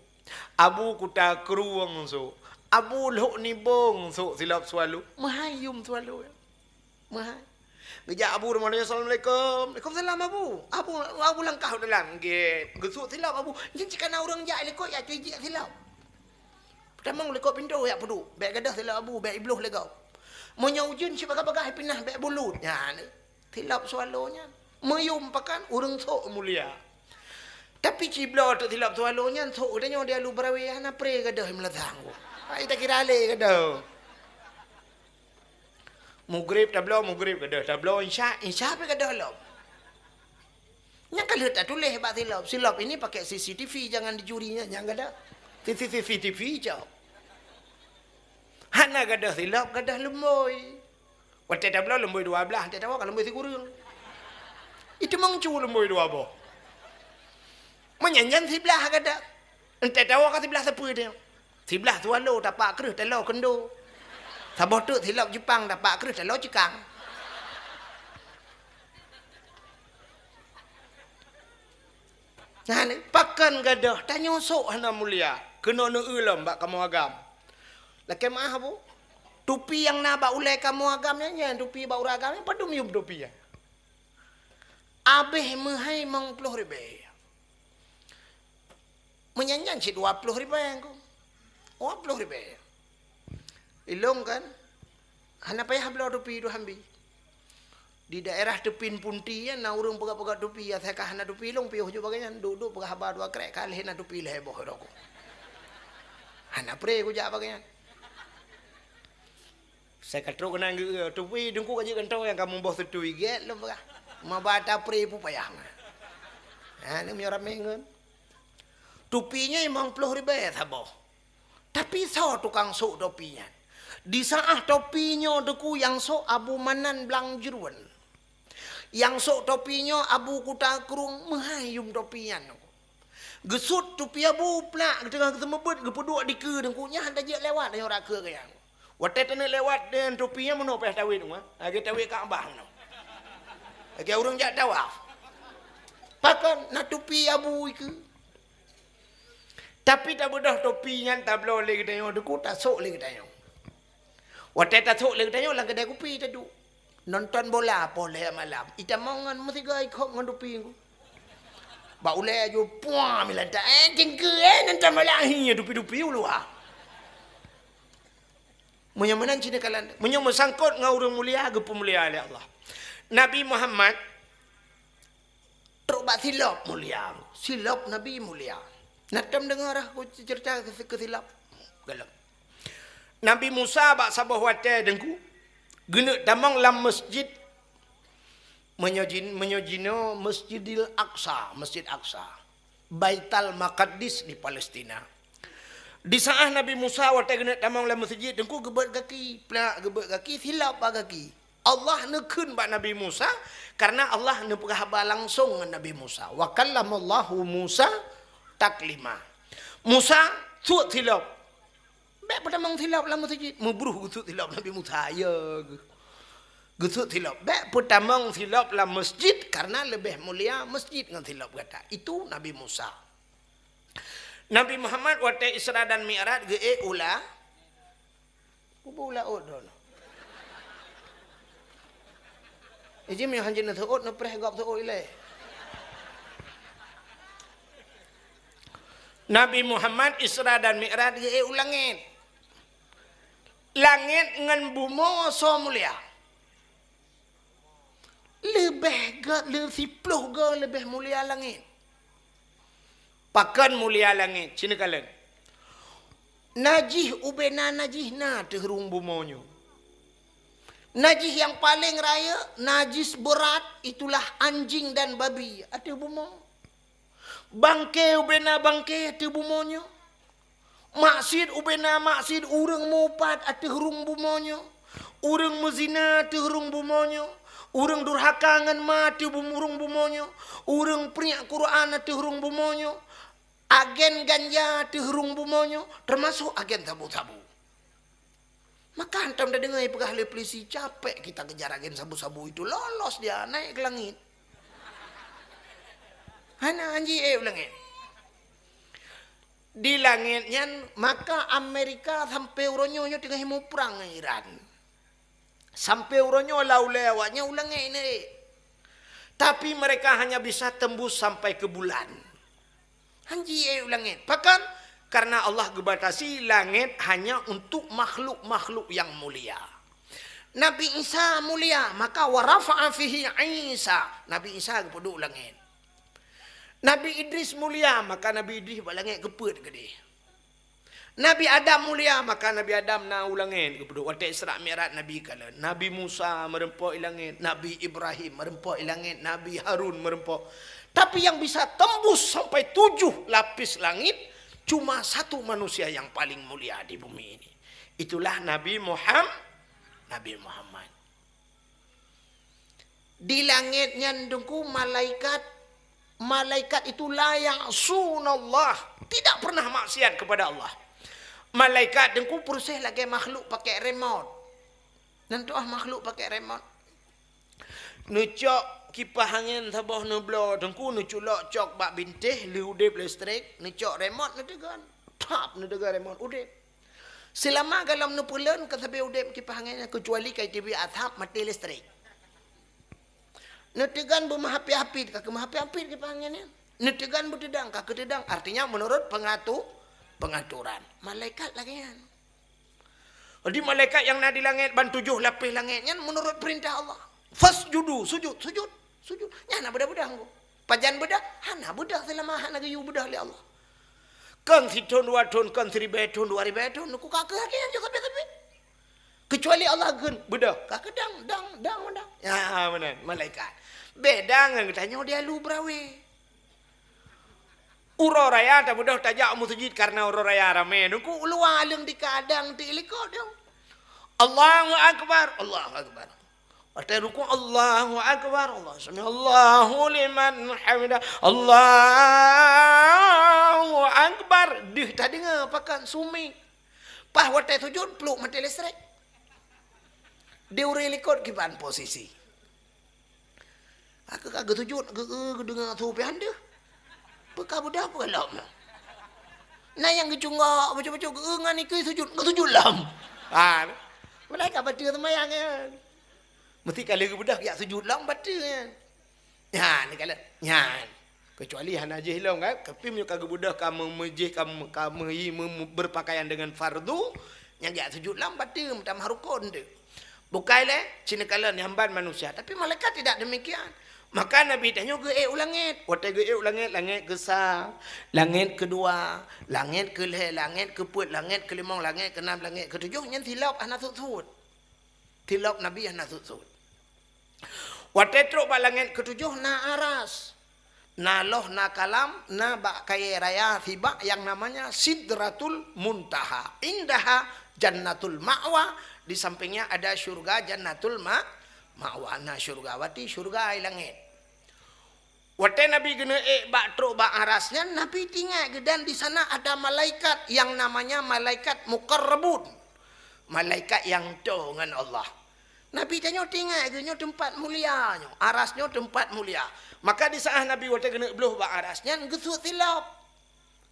Abu kuta keruang sok. Abu lok nibong sok silap selalu. Mahayum selalu. Mahai. Ngejak abu rumah dia assalamualaikum. Waalaikumsalam abu. Abu langkah dalam gate. Gesuk silap abu. Jangan cakap orang jat lekok ya cuci silap. Pertama lekok pintu ya pedu. Baik gadah silap abu. Baik ibluh legau. Monya ujun si bagah-bagah pinah baik bulut. Ya ni. Silap selalunya. Mayum pakan urang sok mulia. Tapi cibla tu silap tualonya sok udahnya dia lu berawi ana pre gadah melatang. Ai tak kira le gadah. Mugrib tablo mugrib gadah tablo insya pe gadah lo. Nya kalau tak tulis bak silap ini pakai CCTV jangan dicurinya jangan gadah. CCTV jauh. Hana gadah silap gadah lemboy. Waktu tablo lemboy 12 tak tahu kalau lemboy kurang. Itu mengcul lemboy dua boh. Menyanyian sebelah kada. Entah tahu kan sebelah siapa dia. Sebelah tualo tapak kerus telo kendo. Sabah tu silap Jepang tapak kerus telo Jepang. Nah ni pakan gadah tanya sok hana mulia. Kena nu ulam bak kamu agam. Laki mah bu. Tupi yang nabak ulai kamu agamnya tupi bau agamnya padum yum tupi ya. Abih mahai 10.000. Menyanyian si 20.000 yang ku. 20.000. Ilong kan. Hana payah belau tupi itu hambi. Di daerah tepin punti ya na urang pegak-pegak tupi ya saya kahana tupi long piuh juga bagaian duduk pegak habar dua krek kali na tupi leh boh doko. Hana pre ku jak bagaian. Saya katro kena tupi dengku aja kentau yang kamu boh tutui get lo pegak. Mabata pre pu payah. Ha ni miora mengen. Tupinya 50.000 ya saboh. Tapi so tukang sok topinya. Di saat topinya deku yang sok Abu Manan Blang Jeruan. Yang sok topinya Abu Kuta Kerung mahayum topinya. Gesut topi Abu plak tengah semebut gepeduk di ke dengkunya hantar je lewat dengan orang ke kayang. Waktu tena lewat dengan topinya mana payah tawid tu. Lagi tawid kat abang tu. Lagi orang jak tawaf. Pakan nak topi Abu ke. Tapi tak bedah topinya tak boleh lagi tanya deku tak sok lagi tanya. Waktu tak sok lagi tanya lang kedai kopi tadu. Nonton bola boleh malam. Ita mongan mesti gay kok ngan topi ku. Ba ulai jo puah milanta jengke nanti malahi dupi-dupi ulu ah. Menyamanan cina kalan, menyamang sangkut ngau orang mulia gepu mulia oleh Allah. Nabi Muhammad terubat silap mulia, silap Nabi mulia. Natam dengar aku cerita ke silap galam. Nabi Musa bak sabah watai dengku, gena damang lam masjid menyojino Masjidil Aqsa, Masjid Aqsa, Baitul Maqdis di Palestina. Di saat Nabi Musa watai gena damang lam masjid dengku gebet kaki, pelak gebet kaki, silap bak kaki. Allah nekun bak Nabi Musa karena Allah nepegah haba langsung dengan Nabi Musa. Wa kallamallahu Musa taklima. Musa suat silap. Baik pada mang silap lam masjid, mubruh gusut silap Nabi Musa ya. Gusut silap. Baik pada mang silap lam masjid karena lebih mulia masjid dengan silap kata. Itu Nabi Musa. Nabi Muhammad watai Isra dan Mi'raj ge ula. Ula odon. Ijim yang hanjin thuot no preh gap thuot ile. Nabi Muhammad Isra dan Mi'raj ge ulangit. Langit ngan bumi so mulia. Lebih ke lebih puluh ke lebih mulia langit. Pakan mulia langit. Cina kalian. Najih ubena najih na terung bumonyo. Najis yang paling raya, najis berat, itulah anjing dan babi. Ada bumo. Bangkai ubena bangkai, ada bumonyo. Maksud ubena maksud, urang mupat, ada hurung bumonyo. Urang mezina, ada hurung bumonyo. Urang durhaka ngan ma, ada hurung bumonyo. Urang peringat Quran, ada hurung bumonyo. Agen ganja, ada hurung bumonyo. Termasuk agen sabu-sabu. Maka hantam dah dengar pegah oleh polisi, capek kita kejar agen sabu-sabu itu, lolos dia naik ke langit. Hana anji langit. Di langitnya maka Amerika sampai uronyo tengah himu perang dengan Iran. Sampai uronyo laulewatnya ulangnya ini. Tapi mereka hanya bisa tembus sampai ke bulan. Anji langit. Bahkan karena Allah gebatasi langit hanya untuk makhluk-makhluk yang mulia. Nabi Isa mulia, maka warafa'a fihi Isa. Nabi Isa kepada langit. Nabi Idris mulia, maka Nabi Idris buat langit keput ke dia. Nabi Adam mulia, maka Nabi Adam na ulangit kepada watak Isra Mi'raj Nabi kala. Nabi Musa merempok langit, Nabi Ibrahim merempok langit, Nabi Harun merempok. Tapi yang bisa tembus sampai 7 lapis langit cuma satu manusia yang paling mulia di bumi ini. Itulah Nabi Muhammad. Nabi Muhammad. Di langitnya dengku malaikat. Malaikat itu layak sunallah. Tidak pernah maksiat kepada Allah. Malaikat dengku proses lagi makhluk pakai remote. Nanti makhluk pakai remote. Nucok kipas angin sabah nublo dengku nuculok cok bak bintih li udip listrik nucok remote nudegan tap nudegan remote udip selama galam nupulen ke sabe udip kipas angin kecuali kai TV atap mati listrik nudegan bermahapi-hapi ka kemahapi-hapi kipas anginnya nudegan berdedang ka kededang artinya menurut pengaturan malaikat lagi kan. Jadi malaikat yang nak di langit ban 7 lapis langitnya menurut perintah Allah. Fasjudu, sujud. Nyana bedah-bedah aku. Pajan bedah, hana bedah selama hana gayu bedah oleh Allah. Kang siton 2 ton, kang 1000 ton, 2000 ton, aku kakek yang juga sampai. Kecuali Allah gen bedah, kakek dang. Ya benar, malaikat. Beda ngan tanya dia lu brawe. Uro raya tak bedah tajak musjid karena uro raya rame. Nuku luar alung di kadang di ilikot dong. Allahu akbar. Artinya ruku Allahu akbar. Allah sami Allahu liman hamidah. Allahu akbar. Dih tak dengar pakan sumi. Pah watai sujud peluk mati listrik. Dia urang likot kiban posisi. Aku kagak sujud, aku dengar tu pian dia. Pekah budak apa lam. Nah yang kecungak macam-macam ngan ikut sujud lam. Mereka baca semayangnya. Mesti kalau budak ya sujud lang baca kan. Ya ni kalau nyan. Kecuali hana je hilang kan. Tapi punya kagak budak kamu mejih kamu berpakaian dengan fardu. Yang gak sujud lambat dia. Minta mahrukun dia. Bukan le. Cina kalian nyamban manusia. Tapi malaikat tidak demikian. Maka Nabi tanya ke ulangit. Waktu ke ulangit. Langit ke sah. Langit kedua. Langit ke leh. Langit ke put. Langit ke limang. Langit ke enam. Langit ke tujuh. Yang tilap anak sud. Tilap Nabi anak sud. Waktu teruk langit ke tujuh. Na aras. Na loh na kalam. Na bak kaya raya. Tiba yang namanya Sidratul Muntaha. Indaha Jannatul Ma'wa. Di sampingnya ada syurga Jannatul Ma'wa. Nah syurgawati syurga ay langit. Waktu Nabi kena bak truk bak arasnya, Nabi tinggal dan di sana ada malaikat yang namanya malaikat muqarrabun. Malaikat yang jauh dengan Allah. Nabi tanya tinggal genya tempat mulia, arasnya tempat mulia. Maka di saat Nabi waktu kena beluh bak arasnya gesut tilap.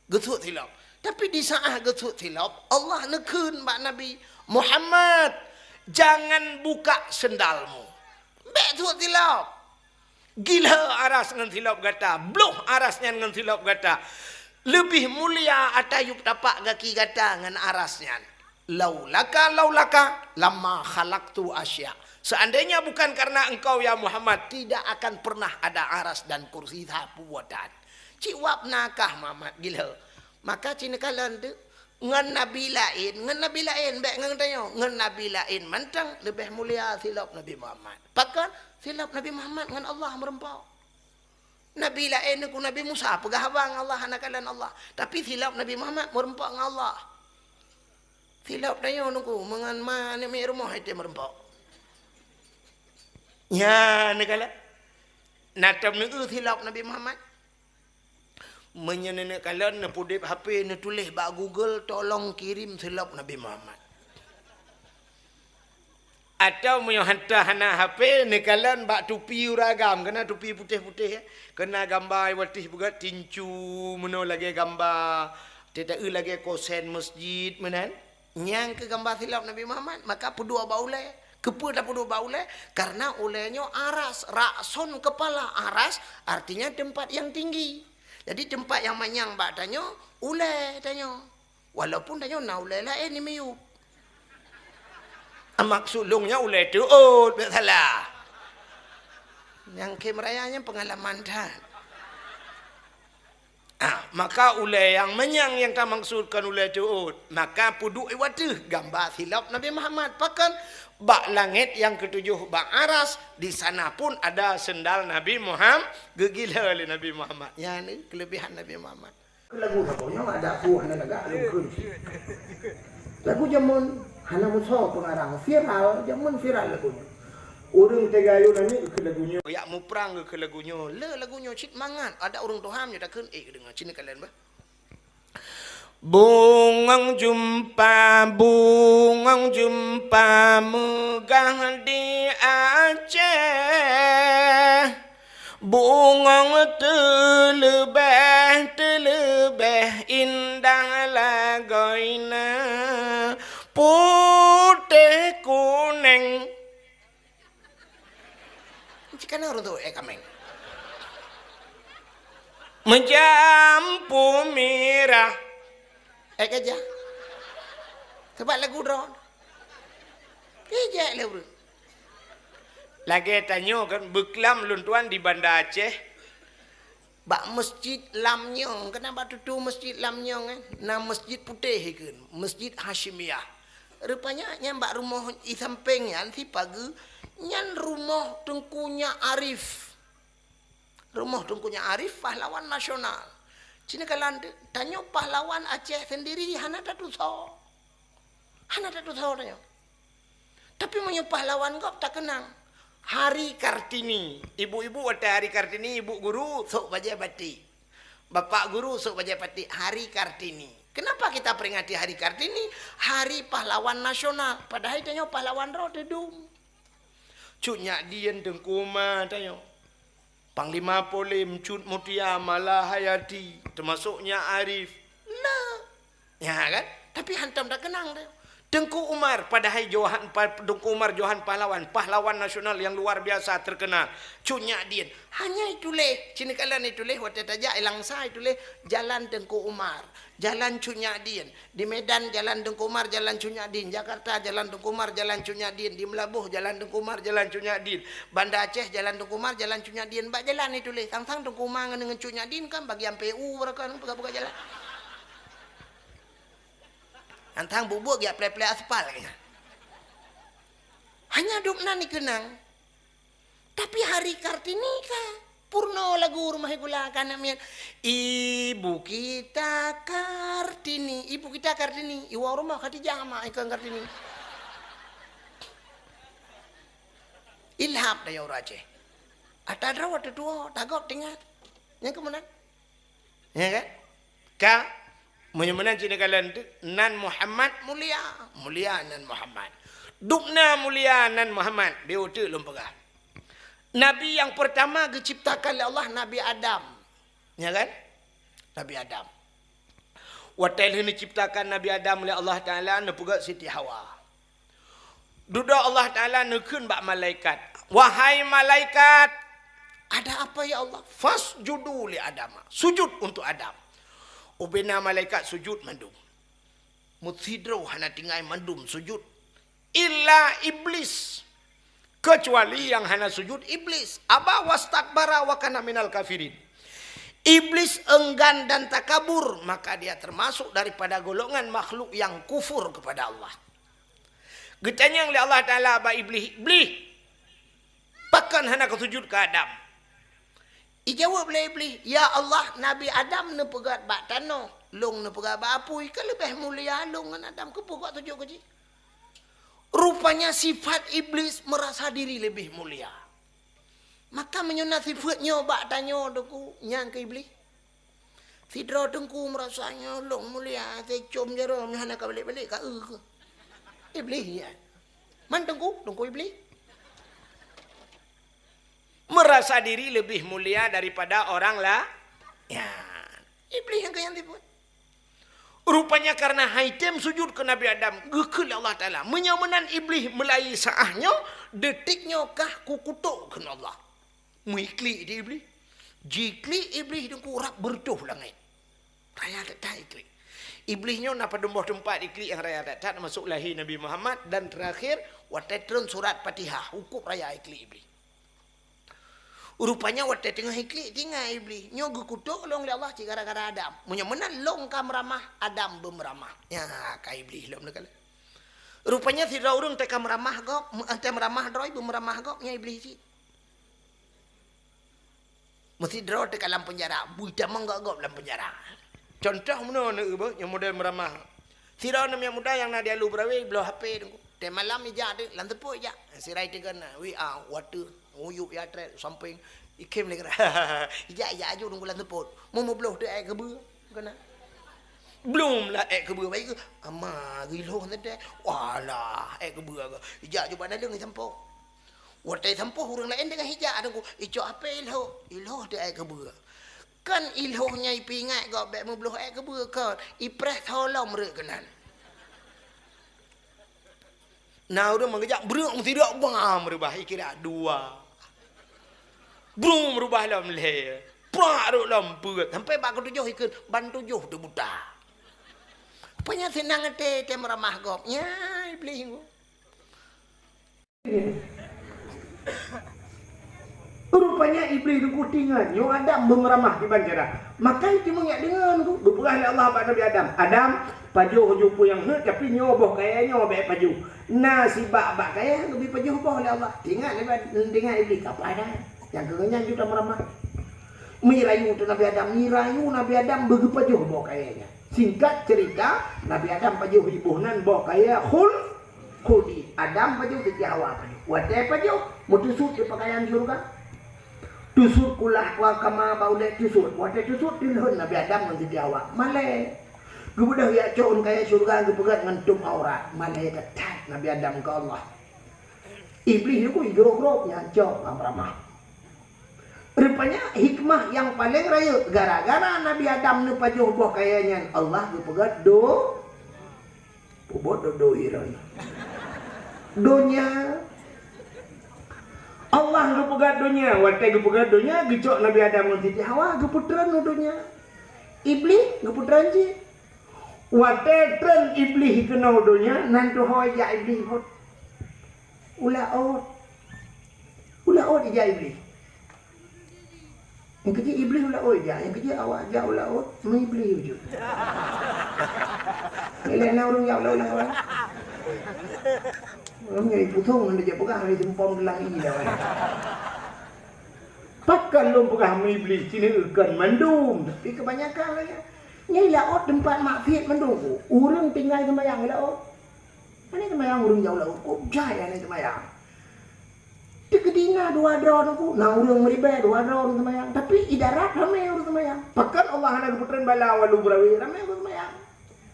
Gesut tilap. Tapi di saat gesut tilap, Allah nekun bak Nabi Muhammad, jangan buka sendalmu. Betul tilap. Gila aras dengan tilap kata. Bloh arasnya dengan tilap kata. Lebih mulia atayub tapak kaki kata dengan arasnya. Laulaka lama khalaqtu asya. Seandainya bukan karena engkau ya Muhammad, tidak akan pernah ada aras dan kursi buatan. Ciwap nakah Muhammad gila. Maka cina kalian tu ngan nabi lain, baik ngan tanya, ngan nabi lain mantang lebih mulia silap Nabi Muhammad. Pakan silap Nabi Muhammad dengan Allah merempau. Nabi lain aku Nabi Musa pegahawang Allah anakalan Allah. Tapi silap Nabi Muhammad merempau dengan Allah. Silap tanya aku mengan mana mi rumah itu merempau. Ya nakala. Natam nu silap Nabi Muhammad. Menyenenek kalian na pudip HP na tulis bak Google tolong kirim silap Nabi Muhammad. Atau punya hantar hana HP ni kalian bak tupi uragam kena tupi putih-putih kena gambar watih juga tincu meno lagi gambar tidak lagi kosen masjid menan nyang ke gambar silap Nabi Muhammad maka pedua baule kepu dah pedua baule karena ulenya aras rakson kepala aras artinya tempat yang tinggi. Jadi tempat yang manyang bak tanya, ule tanya. Walaupun tanya na ule lain ni miu. Maksud lungnya ule tu salah. Yang kemerayanya pengalaman dah. Maka ule yang menyang yang tak maksudkan ule tu maka puduk iwatu gambar silap Nabi Muhammad pakan bak langit yang ketujuh bak aras di sana pun ada sendal Nabi Muhammad gegila oleh Nabi Muhammad. Ya ni kelebihan Nabi Muhammad. Lagu lagunya ada aku hana laga lagu zaman hana musuh pengarang viral zaman viral lagunya. Orang tegayu nani ke lagunya. Ya mu perang ke lagunya. Le lagunya cit mangat. Ada orang Tuhan yang dah kun dengar cina kalian bah. Bungang jumpa megah di Aceh. Bungang terlebih indah lagoina. Putih kuning. Kan orang tu kameng. Menjampu mirah. Kerja. Sebab lagu drone. Kerja lah bro. Lagi tanya kan beklam luntuan di Banda Aceh. Bak masjid Lamnyong. Kenapa tu masjid Lamnyong kan? Nama masjid putih kan. Masjid Hashimiyah. Rupanya nyambak rumah di sampingnya si pagi. Nyan rumah Tengkunya Arif. Rumah Tengkunya Arif pahlawan nasional. Cina kalian tanya pahlawan Aceh sendiri hana tak tahu. Hana tak tahu tanya. Tapi punya pahlawan kau tak kenang. Hari Kartini. Ibu-ibu ada Hari Kartini, ibu guru sok baca pati. Bapak guru sok baca pati Hari Kartini. Kenapa kita peringati Hari Kartini? Hari pahlawan nasional. Padahal tanya pahlawan roh dedum. Cutnya Dian Tengkuma tanya. Panglima Polim, Cut Mutia, Malahayati, termasuknya Arif. Nah. Ya kan? Tapi hantam tak kenang dia. Tengku Umar, padahal Tengku Umar Johan pahlawan nasional yang luar biasa terkenal. Cunya Din. Hanya itu leh, cinikalan itu leh, waktu tajak Elangsa itu leh, jalan Tengku Umar, jalan Cunya Din. Di Medan jalan Tengku Umar, jalan Cunya Din. Jakarta jalan Tengku Umar, jalan Cunya Din. Di Melabuh jalan Tengku Umar, jalan Cunya Din. Banda Aceh jalan Tengku Umar, jalan Cunya Din. Bak jalan itu leh, tang-tang Tengku Umar dengan Cunya Din kan bagian PU mereka buka-buka jalan. Antang bubuk dia play-play aspal kayaknya. Hanya dukna ni kenang. Tapi hari Kartini kah purno lagu rumah gula kana mian. Ibu kita Kartini, ibu kita Kartini, iwa rumah Khadijah ma ikan Kartini. Ilham dah orang Aceh. Ada rawat dua, tagok tinggal. Yang kemudian, ya kan? Kah? Menyemenan cina kalian nan Muhammad mulia nan Muhammad. Dukna mulia nan Muhammad. Dia udah lumpagah. Nabi yang pertama diciptakan oleh Allah Nabi Adam. Ya kan? Nabi Adam. Waktu ini diciptakan Nabi Adam oleh Allah Taala nepuga Siti Hawa. Duda Allah Taala nekun bak malaikat. Wahai malaikat, ada apa ya Allah? Fasjudu li Adam. Sujud untuk Adam. Ubena malaikat sujud mandum. Mutsidro hana tinggai mandum sujud. Illa iblis. Kecuali yang hana sujud iblis. Aba wastakbara wa kana minal kafirin. Iblis enggan dan takabur. Maka dia termasuk daripada golongan makhluk yang kufur kepada Allah. Getanya oleh Allah Ta'ala aba iblis. Iblis. Pakan hana kesujud ke Adam. Ijawab oleh iblis, ya Allah, Nabi Adam ne pegat bak tanah, long ne pegat bak apui, ke lebih mulia long dengan Adam ke pegat tujuh keji. Rupanya sifat iblis merasa diri lebih mulia. Maka menyunat sifatnya bak tanya deku nyang ke iblis. Sidra tengku merasanya long mulia, saya com jaro nyana ka balik-balik ka ke. Iblis ya. Man tengku iblis. Merasa diri lebih mulia daripada orang lah. Ya, iblis yang kaya tipu. Rupanya karena haitem sujud ke Nabi Adam, gekul Allah Ta'ala. Menyamanan iblis melai saahnya, detiknya kah kukutuk ke Allah. Muikli di iblis. Jikli iblis itu kurap bertuh langit. Raya tak ikli. Iblisnya napa demboh tempat ikli yang raya tak masuk lahir Nabi Muhammad. Dan terakhir, watetron surat Fatihah. Hukum raya ikli iblis. Rupanya waktu tengah iklik tinggal iblis. Nyogu kutuk long oleh Allah gara-gara Adam. Menyemenan long kam ramah Adam bemeramah. Ya ka iblis long nekala. Rupanya si urang teh kam ramah gok, teh meramah droi bemeramah gok nya iblis si. Mesti draw teh dalam penjara, buta mangga gok dalam penjara. Contoh mana ne eueuh yang model meramah. Si draw yang muda yang nadia lu brawe belah HP dengku. Teh malam ija de lan tepo ija. Si rai tegan we are water. Uyuk ya trek samping ikem lagi ija aju nunggu lan tepot mau beloh de air kebu kena belum lah air kebu baik ke ama gilo kan de walah air kebu aga ija coba ada dengan sampo watai sampo urang lain dengan hija ada ku ijo apa ilho de air kebu kan ilhonya ipingat gak bek mau beloh air kebu kan ipres tolong merek kenan. Nah udah mengejak beruk tidak bang merubah kira dua. Brum merubah dalam leher. Praruk lampu. Sampai bak ketujuh ikut. Ban tujuh tu buta. Apanya senang teh meramah gop. Ya, iblis. Rupanya iblis itu kutingan. Yang Adam memeramah di banjara. Maka itu mengingat dengan tu. Berperah oleh Allah pada Nabi Adam. Adam, pajuh jupu yang hut. Tapi nyoboh kayaknya obek pajuh. Nah si bak kaya lebih pajuh boh oleh Allah. Tinggal iblis. Apa ada? Yang kerenyan juga meramah. Mirayu tu Nabi Adam. Mirayu Nabi Adam bagi pajuh bawa kayanya. Singkat cerita, Nabi Adam pajuh ibuhnan bawa kaya khudi. Adam pajuh Siti Hawa pajuh. Wadah pajuh. Mutusut di pakaian surga. Tusut kulah wa kama bauleh tusut. Wadah tusut dilhun Nabi Adam dan Siti Hawa. Malay. Kemudian ya coun kaya surga kepegat ngentum aurat. Malay ketat Nabi Adam ke Allah. Iblis itu igro-groknya jauh ramah. Rupanya hikmah yang paling raya gara-gara Nabi Adam ni pajuh buah kayanya Allah dipegat Bobot dodo iron. Dunia Allah gepegat dunia, watai gepegat dunia, gejok Nabi Adam dan Siti Hawa geputran dunia. Iblis geputran je. Watai tren iblis kena dunia, nanti Hawa ya iblis hot. Ula ot ija iblis. Yang kecil iblis ula ot ija, yang kecil awak ja ula ot, iblis je. Lelena orang ya ula orang. Orang nyari putung anda je pegang dia jempol gelang ini dah. Pakan lom pegang iblis sini ikan mandum, tapi kebanyakan lah ya. Nyai laut tempat maksiat mandum. Orang tinggal sembahyang laut. Mana sembahyang orang jauh laut, kok jaya ni sembahyang. Kedina dua drone aku, nah orang meribah dua drone sembahyang. Tapi idarat ramai orang sembahyang. Pakan Allah anak putran bala walu berawi ramai orang sembahyang.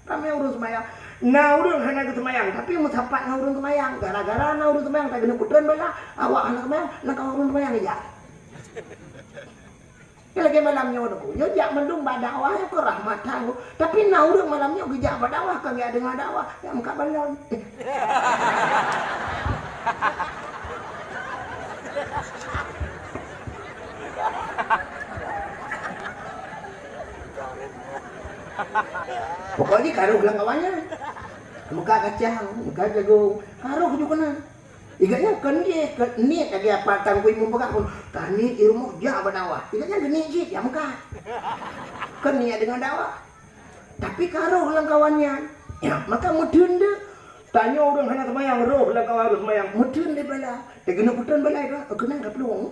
Ramai orang sembahyang. Nah urang hana kesemayang, tapi musapat na urang kemayang. Gara-gara na urang kemayang, tak kena putran bala, awak anak kemayang, nak kau urang kemayang aja. Ya lagi malamnya aku, yo jak mendung badakwah ya ke rahmatan aku. Tapi na urang malamnya gejak badakwah kan ya dengar dakwah, ya muka balon. Pokoknya karo ulang kawannya. Muka kacang, muka jagung, karo kudu kena. Iganya kendi ni kage apa tangku imu pegak pun. Tani ilmu ja badawa. Iganya geni jit ya muka. Keni dengan dawa. Tapi karo ulang kawannya. Ya, maka mudun de. Tanya orang hana semayang roh ulang kawan harus semayang. Mudun de bala. Dia kena putran bala itu. Kena enggak peluang.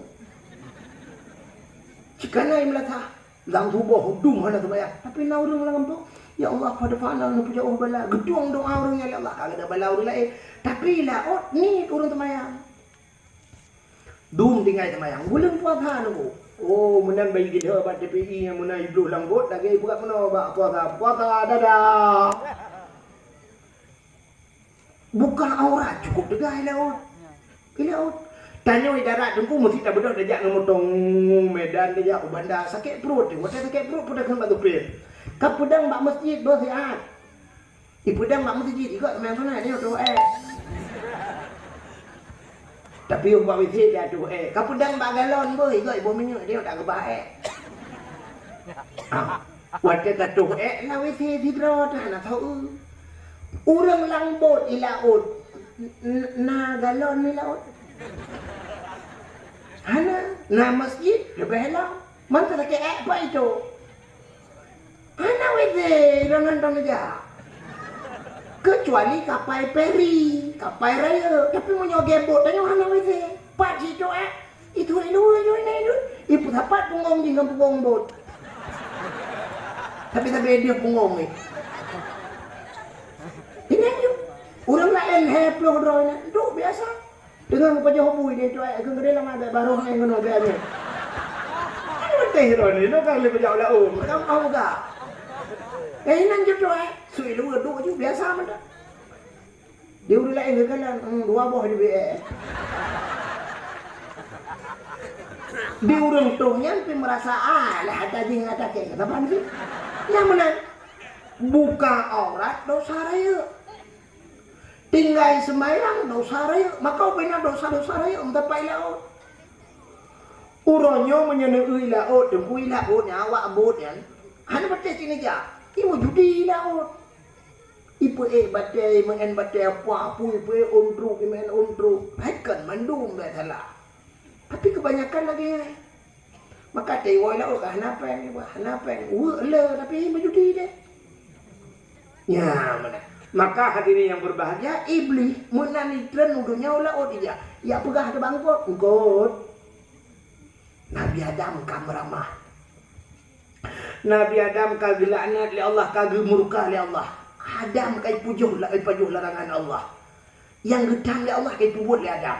Cikana imlata. Lang tubuh hudum hana semayang. Tapi na urang ulang kampung. Ya Allah pada fa'ala nu jauh bala gedung doa orang ya Allah kagak ada bala orang lain tapi lah ni urang temayang dum tinggal temayang bulan puasa nu menan bayi kita bat TPI yang menan iblis langgut lagi buka meno bak puasa dadah bukan aurat cukup degai lah tanya idarat dengku mesti tak betul dejak ngomotong Medan dejak Bandar sakit perut sakit perut pada kan batu pil kapudang bak masjid bersihat. Ipudang bak masjid ikut main sana dia tu Tapi ubah masjid dia tu kapudang bak galon ber ikut ibu minyak dia tak gebah Waktu katu lah masjid hidro dah nak tahu. Urang langbot ilaut na galon ni laut. Hana na masjid lebih lah. Manta tak apa itu. Hana wede rangan aja. Kecuali kapal peri, kapal raya, tapi mau nyogebot tanya hana wede. Pak situ itu ini. Ibu dapat punggong dengan punggong bot. Tapi dia punggong ni. Ini aja. Orang lain heploh drone, tu biasa. Dengan apa jauh bui dia tu aku gede lama ada baru yang ngono gane. Ano teh drone ni kan lebih jauh lah kamu mau enggak? Nan je tu sui lu tu biasa mah. Dia udah lain kan dua buah di BE. Dia urang tu nyampe merasa lah ada jing ada ke apa sih? Yang mana buka aurat dosa raya. Tinggal sembahyang dosa raya, maka benar dosa raya untuk pai laut. Uronyo menyenui laut, dengkui laut nyawa bot kan. Hanya baca sini aja. Ibu judi laut. Ibu baca mengen baca apa, ibu undru. Haikan mandum dah salah. Tapi kebanyakan lagi. Maka tewoi laut hanapeng. Tapi ibu judi deh. Ya mana? Maka hadirin yang berbahagia, iblis menanitran udunya laut dia. Ya pegah ada bangkot, Nabi Adam kamramah. Nabi Adam kagak laknat li Allah, kagak murka li Allah. Adam kai pujuh larangan Allah. Yang gedang li Allah kai pubut li Adam.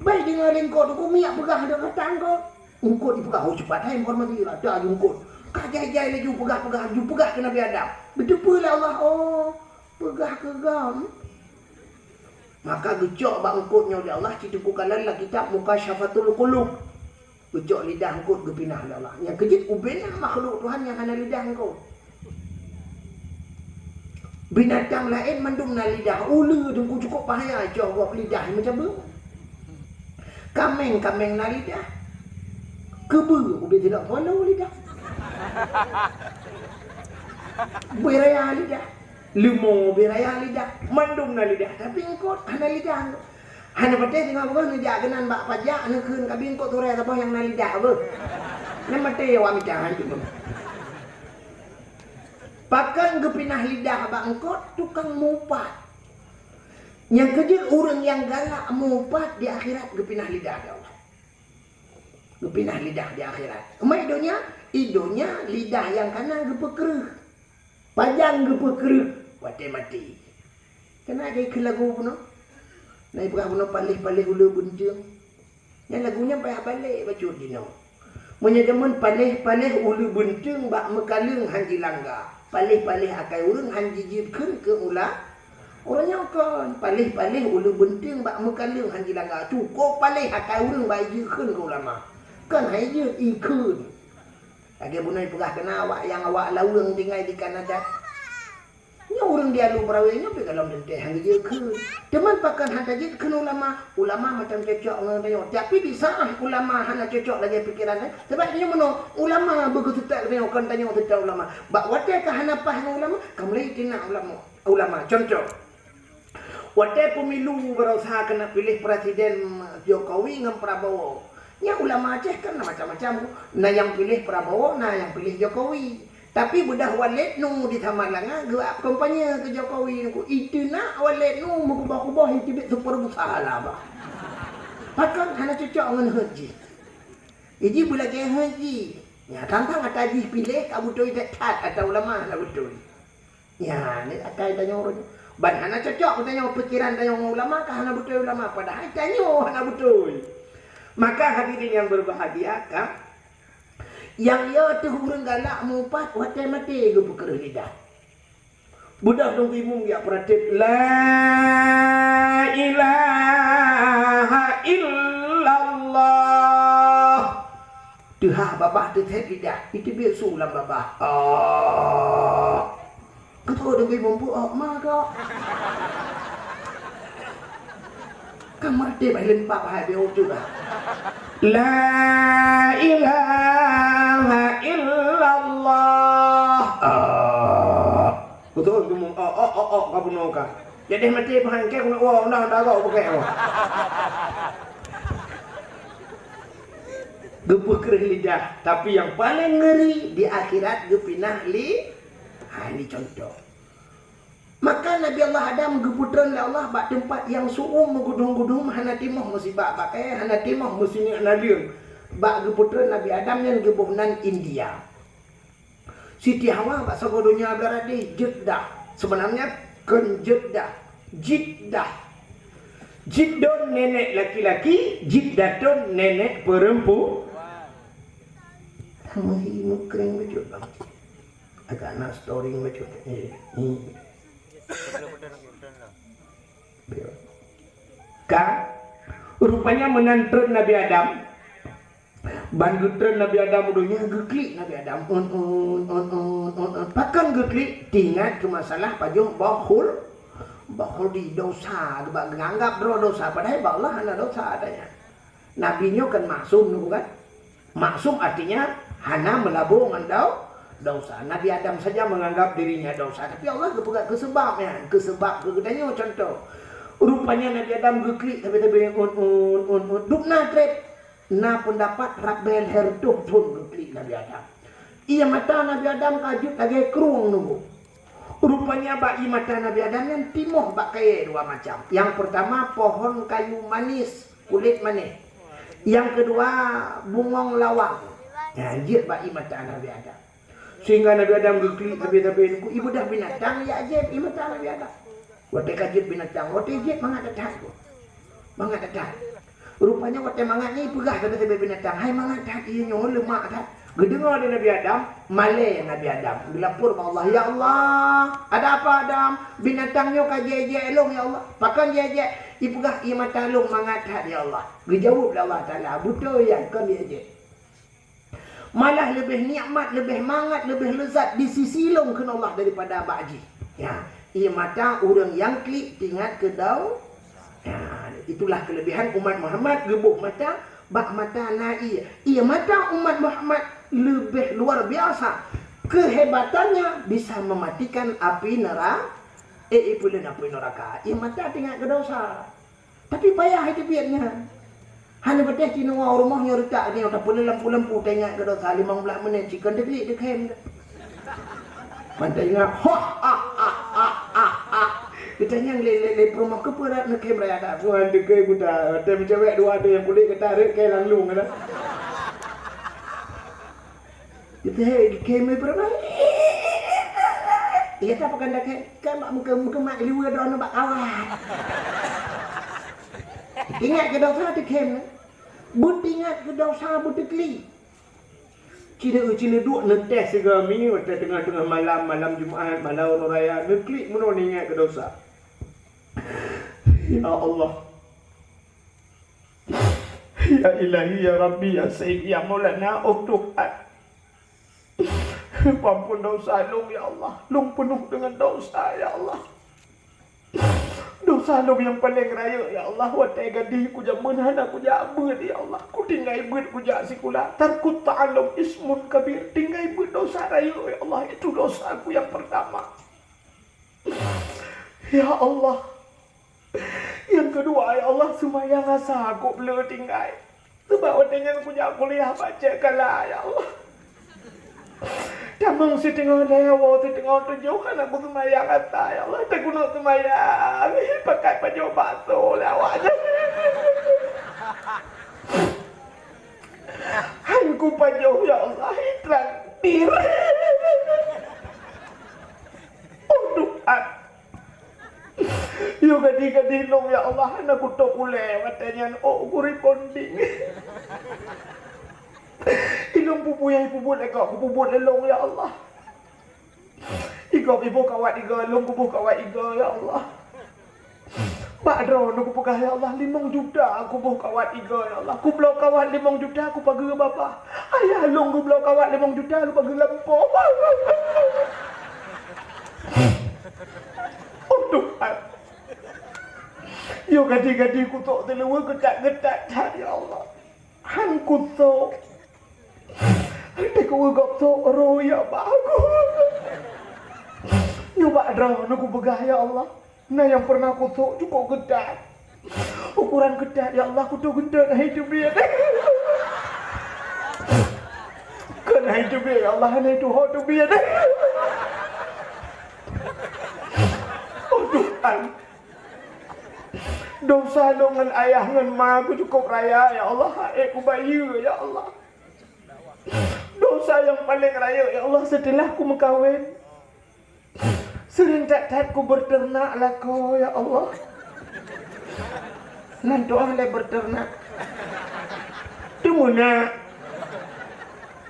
Baik dengan ringkot aku miak pegah ada katang kau. Ungkot dipegah cepat hai informasi ada ungkot. Kajai lagi pegah ke Nabi Adam. Betul lah Allah pegah ke gam. Maka gejok bangkutnya oleh Allah citukukanlah kitab Mukasyafatul Qulub. Gejok lidah engkau gepinah oleh Allah. Yang kejit ubinah makhluk Tuhan yang kena lidah engkau. Binatang lain mendung na lidah. Ula tunggu cukup bahaya jauh buat lidah macam tu. Kameng na lidah. Kebu ubi tidak follow lidah. Beraya lidah. Lumo beraya lidah. Mendung na lidah. Tapi engkau hana lidah. Hana patih tengok apa nak jaganan bak pajak nak keun kabin engkau turai apa yang na lidah apa. Nak mati awak micahan tu. Pakan gepinah lidah abang engkau tukang mupat. Yang kerja orang yang galak mupat di akhirat gepinah lidah dia Allah. Gepinah lidah di akhirat. Kemai idonya lidah yang kanan gepekeruk. Panjang gepekeruk. Mati. Kena ada ikut lagu pun. Naik perang pun palih-palih ula buncung. Yang lagunya payah balik baca dino. Menyedaman palih-palih ula buncung bak mekalung hanji langgar. Palih-palih akai urang hanji jirkeun ke ulah. Orangnya kan palih-palih ulu benting bak mekalung hanji langgar. Cukup palih akai urang bak jirkeun ke ulama. Kan hai je ikun. Lagi bunai pegah kena awak yang awak lawang tinggal di Kanada. Nya urang dia lu berawainya pe kalau dente hanji jirkeun. Teman pakan hanji jirkeun ulama macam cocok ngan tapi di saat ulama hana cocok lagi pikirannya. Sebab dia meno ulama begitu tak dia kan tanya tentang ulama. Bak wate ka hana pah ulama, kamu lagi tina ulama. Contoh. Wate pemilu berusaha kena pilih presiden Jokowi dengan Prabowo. Nya ulama Aceh kan macam-macam. Nah yang pilih Prabowo, nah yang pilih Jokowi. Tapi budak walid nu di Tamalanga gerak kampanye ke Jokowi ku. Itu nak walid nu mengubah-ubah itu super besar lah bah. Pakan hana cocok dengan haji. Jadi bila ke haji, ya tantang kata haji pilih kamu betul tak atau ulama nak betul. Ya, ni akai tanya orang. Ban hana cocok tanya pikiran tanya ulama kah hana betul ulama padahal tanya hana betul. Maka hadirin yang berbahagia kan yang ya tu urang galak mupat watai mati ke perkara lidah. Budak dong imung ya pratit la ilaha illallah. Tuha babah tu teh lidah. Itu biasa ulang babah. Ketua dong imung bu mak kau. Kamar dia baik lempak bahaya biar juga. La ilaha illallah. Betul tu mu. Kau bunuh kau. Jadi mati bahang kau nak wah dah kau pakai kau. Gepuk kerih lidah. Tapi yang paling ngeri di akhirat gepinah li. Ini contoh. Maka Nabi Allah Adam geputran oleh Allah bak tempat yang suum menggudung-gudung hana timah mesti bak pakai hana timah mesti ni nalium bak geputran Nabi Adam yang gebuhnan India. Siti Hawa bak sagodonya berada di Jeddah. Sebenarnya kan Jeddah. Jiddon nenek laki-laki, Jiddatun nenek perempuan. Kamu ini kering macam bang. Agak nak story macam ni. Rupanya menantren Nabi Adam. Bandutren Nabi Adam udunya geklik Nabi Adam. Pakan geklik tinggal ke masalah pajung bakhul di dosa. Menganggap dosa padahal Allah hana dosa adanya. Nabinya kan maksum bukan? Maksum artinya hana melabur dengan dosa. Nabi Adam saja menganggap dirinya dosa. Tapi Allah kepegat kesebabnya. Kegetanya contoh. Rupanya Nabi Adam geklik. Tapi dukna trep. Na pendapat Rabbel Hertuh pun geklik Nabi Adam. Ia mata Nabi Adam kajut lagi keruang nunggu. Rupanya bak mata Nabi Adam yang timoh bak kaya dua macam. Yang pertama pohon kayu manis. Kulit manis. Yang kedua bungong lawang. Ya, dia bak mata Nabi Adam. Sehingga Nabi Adam geklik tapi ibu dah binatang ya ajib imata Nabi Adam. Wate kajib binatang, wate jib mangat datang. Rupanya wate mangat ni pegah kata binatang. Hai mangat dah ia nyoh lemak dah. Gedengar dia Nabi Adam, malai Nabi Adam. Dilapor kepada Allah, ya Allah, ada apa Adam? Binatangnya kajej elong ya Allah. Pakan jejek, ipegah ia mata long mangat dah ya Allah. Dijawab Allah Taala, betul ya kan jejek. Malah lebih nikmat, lebih mangat, lebih lezat di sisi long kena Allah daripada Abang Haji. Ya, Ia mata orang yang klik ingat ke dau. Itulah kelebihan umat Muhammad gebuh mata bak mata nai. Ia mata umat Muhammad lebih luar biasa. Kehebatannya bisa mematikan api neraka. Pula api neraka. Ia mata tinggal ke dosa. Tapi payah itu biarnya. Hanya betul cina rumahnya retak ni tak boleh lampu-lampu tengok ke dosa 15 minit chicken deklik dekem. Mantai ingat kita yang lele rumah ke pura nak kamera ada buat dekai buta tem cewek dua ada yang kulit kata rek kai langlung kan. Kita kamera berapa? Ia tak pakai dak kan muka mak liu ada nak bak kawan. Ingat ke dosa dekem. But ingat ke dosa but dekli. Cina duk netes segala mi tengah-tengah malam Jumaat, malam raya, neklik menon ingat ke dosa. Ya Allah. Ya Ilahi, Ya Rabbi, Ya Sayyid, Ya Maulana, oh Tuhan. Ampun dosa long ya Allah. Long penuh dengan dosa ya Allah. Dosa long yang paling raya ya Allah. Watai gadih ku jaman hana ku jabut ya Allah. Ku tinggal ibut ku jak sikula. Tarkut ta'alum ismun kabir. Tinggal ibut dosa raya ya Allah. Itu dosa aku yang pertama. Ya Allah. Yang kedua ya Allah, semayang asa aku belum tinggal. Sebab dengan ku jak kuliah baca kalah ya Allah. Tamang si tengah lewa, si tengah tunjukkan aku semayang kata ya Allah. Tak guna semayang, pakai baju basuh lewat. Hanku baju ya Allah, traktir. Oh Tuhan. Yo gadi long ya Allah, aku tak boleh watanya. Oh guri bonding. Ilong pupuyai puput ekak puput lelong ya Allah. Ikop ibu kawat iga long pupuh kawat iga ya Allah. Pak Dro nu pupukah ya Allah 5 juta aku pupuh kawat iga ya Allah. Ku blok kawat 5 juta aku pagi bapa. Ayah long ku blok kawat 5 juta aku pagi lampu. Oh Tuhan. Yo gadi ku tok telewa getak ya Allah. Han ku tok Aku gak tahu roya bagus. Nyoba drama aku begah ya Allah. Nah yang pernah aku tahu cukup gedak. Ukuran gedak ya Allah aku tahu gedak nah hidup dia. Kena hidup dia ya Allah nah itu hidup dia. Oh Tuhan. Dosa dengan ayah dengan mak aku cukup raya ya Allah. Aku bayi ya Allah. Dosa yang paling raya ya Allah setelah ku mengkawin. Sering tak ku berternak lah kau ya Allah. Nanti oleh berternak. Temuna.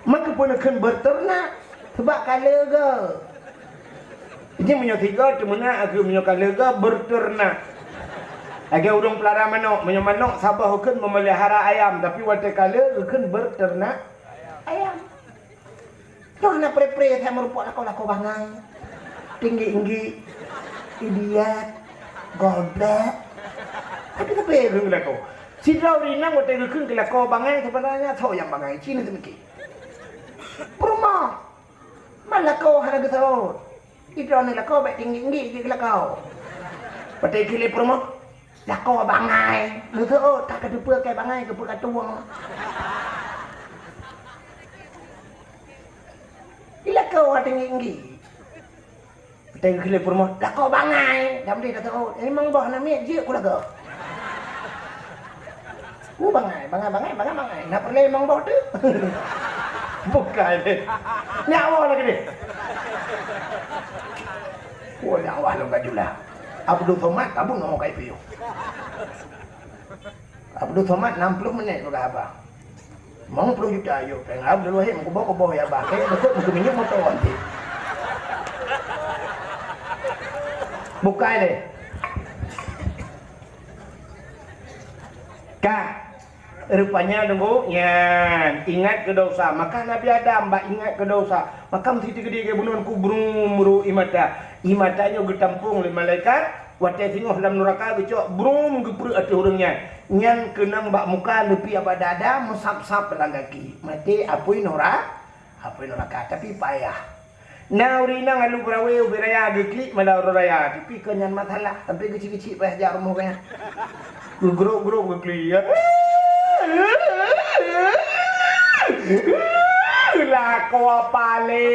Maka pun akan berternak. Sebab kala ke. Ini punya 3 temuna aku punya kala ke berternak. Agak urung pelara manok. Punya manok sabah akan memelihara ayam. Tapi waktu kala akan berternak ayam. Kau nak pre-pre saya merupakan lako bangai. Tinggi-tinggi. Idiot. Goblok. Tapi yang lako. Si Rau Rinang waktu itu ke lako bangai sebenarnya tahu yang bangai. Cina demikian. Perumah. Mana kau hana ke tahu. Itu ni lako baik tinggi-tinggi ke lako. Waktu itu perumah. Lako bangai. Lu tahu tak kedupa kayak bangai kedupa tuang. Ila kau ada tinggi. Tengok kele purmo, dah kau bangai. Dah dia kata, "Oh, memang bah nak miak je aku laga." Bangai. Nak perlu memang bah tu. Bukan dia. Nyawa lagi dia. Nyawa lu gajulah. Abdul Somad abang ngomong kai piu. Abdul Somad 60 minit juga abang. Mau 10 juta ayo. Tengah dulu he mau boh ya bah. Kayak betul mesti minyak motor nanti. Bukai deh. Kak, rupanya nunggu nyan ingat ke dosa. Maka Nabi Adam mbak ingat ke dosa. Maka mesti gede ke bunuhan kubru imada. Imatanya getampung le malaikat, watai tengok dalam neraka gecok brum geprek ati urangnya. Nyan kenang bak muka lepi apa dada musap-sap belang kaki. Mati apui neraka tapi payah. Naurina ngalu brawe ubiraya geklik malah raya tapi kenyan masalah sampai kecil-kecil payah jar rumah kaya. Gegrok-grok geklik ya. Lah kau apa le?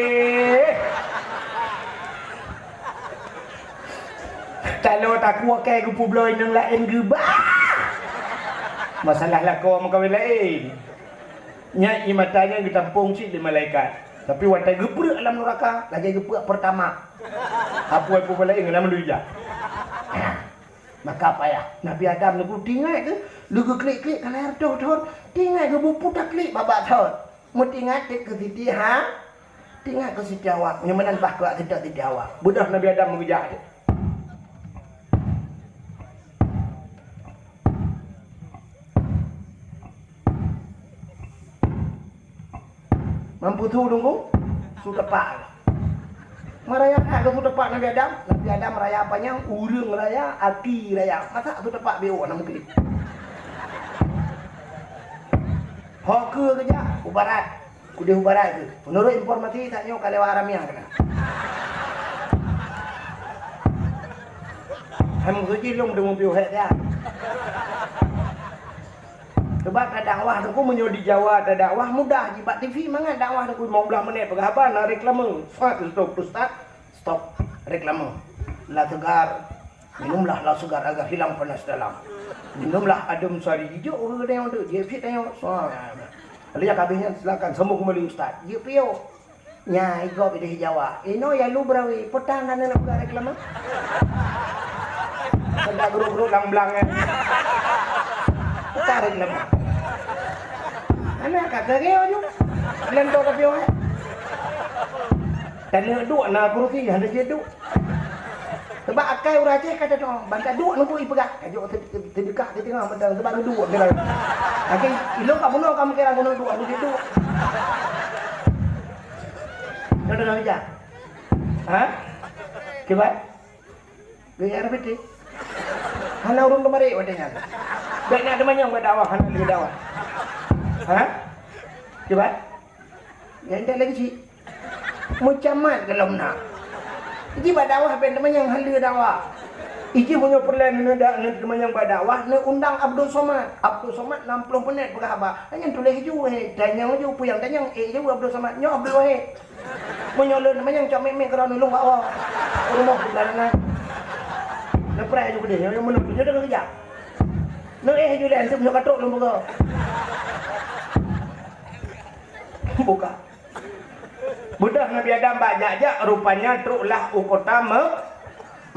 Kalau tak kuat kayak gupu bloy nang lain gebah. Masalah lah kau makawin lain. Nya imatanya getampung si di malaikat. Tapi watai geprek alam neraka, lagi geprek pertama. Apa lain ngena meluja. Maka apa ya? Nabi Adam lu tinggal ke? Lu klik-klik kalau air tor. Tinggal ke bupu tak klik babak tor. Mu tinggal ke siti ha? Tinggal ke siti awak. Nyamanan bah ke tidak awak. Budak Nabi Adam mengejar dia. Mampu tu tunggu. Sudah pak. Meraya tak sudah pak Nabi Adam. Nabi Adam meraya apanya? Urang meraya, aki raya. Masa sudah pak bio nama klik. Hoke kerja, ubarat. Kuda ubarat tu. Menurut informasi tak nyok kalau Aramiah kena. Ham suci lom demu bio het ya. Sebab tak dakwah tu menyo di Jawa tak dakwah mudah jibat TV mangan dakwah tu 15 minit berapa nak reklame. Stop ustaz. Stop reklame. La segar. Minumlah la segar agar hilang panas dalam. Minumlah adem sari hijau orang yang tu dia fit tengok. Lihat habisnya silakan sambung kembali ustaz. Dia pio. Nya igo di Jawa. Ino ya lu brawi petang dan nak buka reklame. Ada guru-guru lang-blang. Tarik lemah. Anak kata kau tu, lento tapi orang. Dan dua nak kursi ada je dua. Sebab akai orang je kata tu, bangsa dua nunggu ipegah. Kajuk terdekat di tengah betul sebab dua kira. Akai ilo kamu nak kamu kira guna dua je dua. Dah dah aja. Ha? Kibat? Biar betul. Hana urung kemari wadanya. Baik nak ada manyang berdakwah, hana lagi dakwah. Ha? Coba. Yang tak lagi si. Macam mana kalau nak? Iki berdakwah ben manyang hal dakwah. Iki punya perlahan nak manyang berdakwah, nak undang Abdul Somad. Abdul Somad 60 minit berapa? Hanya tulis ju tanya ju puyang tanya je Abdul Somad. Nyo Abdul Wahid. Menyolon manyang cak mek kerana nulung awak. Rumah bulanan. Lepas juga dia yang menunggu dia dah kerja. Nak juga antum nak katok lu buka. Buka. Budak Nabi Adam banyak rupanya truklah kota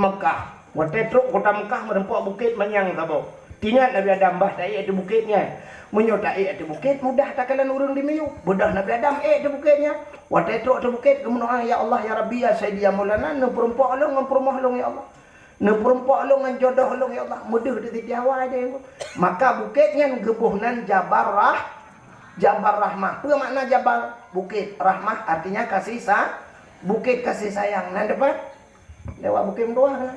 Mekah. Waktu truk kota Mekah merempuk bukit manyang tabo. Tinggal Nabi Adam bah tak ada bukitnya. Menyotai ada bukit mudah tak kalian urang di miyu. Budak Nabi Adam ada bukitnya. Waktu truk ada bukit kemudian ya Allah ya Rabbi ya Sayyidi ya Maulana nu perempuk lu ngan perumah lu ya Allah. Nak perempuan lu dengan jodoh lu ya Allah mudah di Jawa dia. Maka bukitnya gebuhnan Jabar Rahmah. Apa makna Jabar? Bukit Rahmah artinya kasih bukit kasih sayang. Nan depan lewat bukit dua kan.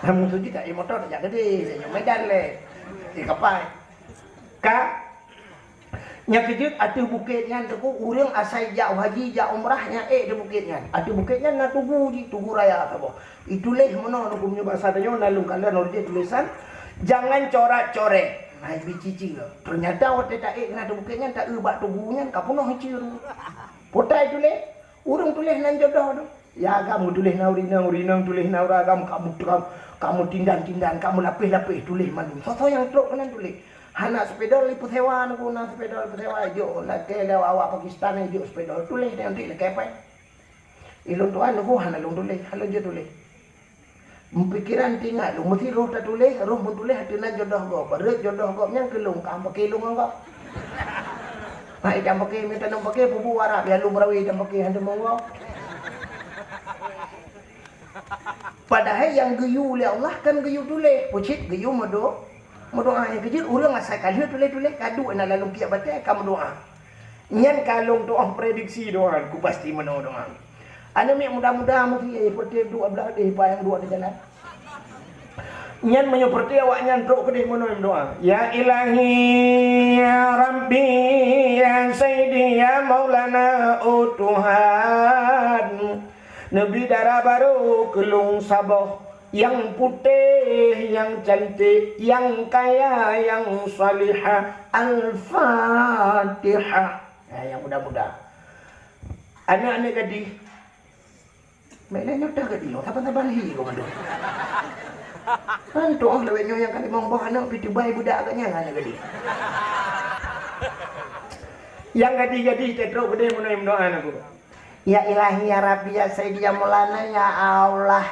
Kamu tu juga motor tak gede, saya medan le. Di kapal. Nya kejut ada bukitnya tu urang asal jauh haji jauh umrahnya di bukitnya. Ada bukitnya nak tugu raya apa. Itulah mana aku punya bahasa tanya nalung kalian orje tulisan jangan corak-corek. Hai bicici ke. Ternyata waktu tak ada bukitnya tak ubah tubuhnya kapunoh ciru. Potai tulis urang tulis nan jodoh tu. Ya kamu tulis urinang tulis nauragam kamu tindan kamu lapis tulis mandu. Soto yang truk kan tulis. Anak sepeda liput hewan aku nak sepeda liput hewan jo nak ke lew awak Pakistan jo sepeda tulis nanti le kepai. Ilung tuan aku hana lung tulis, halo je tulis. Pikiran tinggal lu mesti roh tak tulis, roh pun tulis hatilah jodoh go. Berat jodoh go nyang kelung kam pakai lung engkau. Hai jam pakai minta nom pakai bubu warap biar lu berawi jam pakai hande monggo. Padahal yang geyu oleh Allah kan geyu tulis, pucit geyu modo. Doa yang kecil orang asal kali tulis kadu nak lalu kiat batal kamu doa. Nyan kalung doa prediksi doa ku pasti menang doa. Anu mi mudah-mudah mesti seperti dua belah yang dua di jalan. Nyan menyeperti awak nyan truk kedih mono doa. Ya ilahi ya rabbi ya sayyidi ya maulana Tuhan. Nabi darah baru kelung saboh yang putih, yang cantik, yang kaya, yang salihah. Al-Fatihah. Yang mudah-mudah. Anak-anak gadis. Mainnya dah gadis. Tapan-tapan hi kau mandu. Antu ang lawin nyo yang kali mong bahan ng pitubay budak agaknya anak gadis. Yang gadis-gadis tetro gede mo na yung doa aku. Ya ilahi ya rabbi ya sayyidi ya maulana ya Allah.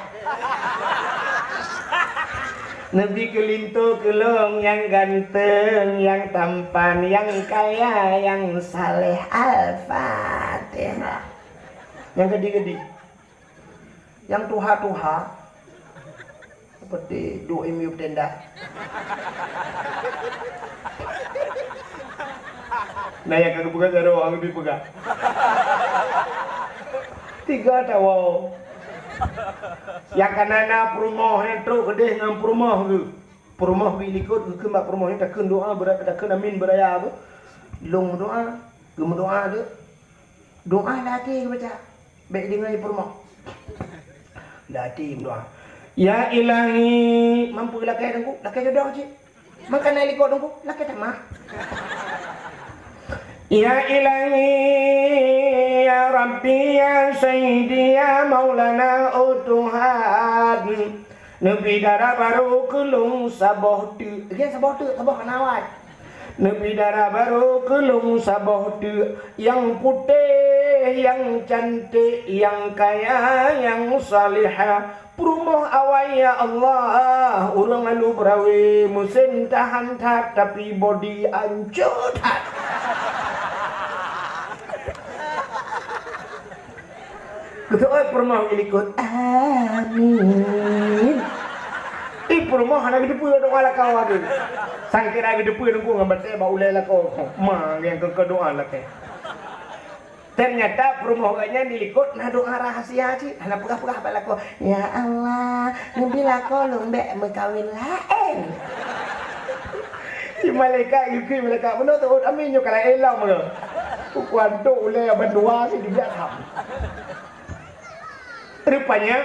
Nabi kelintu kelong yang ganteng, yang tampan, yang kaya, yang saleh. Al-Fatihah. Yang gede-gede. Yang tuha-tuha. Seperti dua imiup tenda. Nah yang kagak buka jaro, aku dibuka. 3 tawo. Yang kanana perumoh itu gede ngam perumoh tu. Perumoh bilikut ke mak perumoh ni takkan doa berat takkan amin beraya apa. Long doa, gem doa tu. Doa lati baca. Baik dengan perumoh. Lati doa. Ya ilahi mampu lakai dengku, lakai jodoh je. Makan nai likut dengku, lakai tamah. Ya ilahi ya rabbi ya sayyidi ya maulana Tuhan. Nabi darah baru kelung saboh tu. Dia saboh tu, saboh kanawat. Nabi darah baru kelung saboh tu. Yang putih, yang cantik, yang kaya, yang salihah. Perumoh awal ya Allah. Urang lalu berawi musim tahan tak tapi body ancur tak. Ketua perumahan ilikut. Amin. Perumahan lagi depu doa lah kau ada. Sangkir lagi depu nunggu ngambat saya bau lela kau. Ma yang ke doa lah ke. Ternyata perumahannya dilikut nah doa rahasia sih. Anak pegah-pegah apa lako. Ya Allah, nabi lako lombe berkawin lain. Si malaikat yuki malaikat mana tu amin yo kalau elam ke. Ukuan tu oleh berdua sih dia ham. Rupanya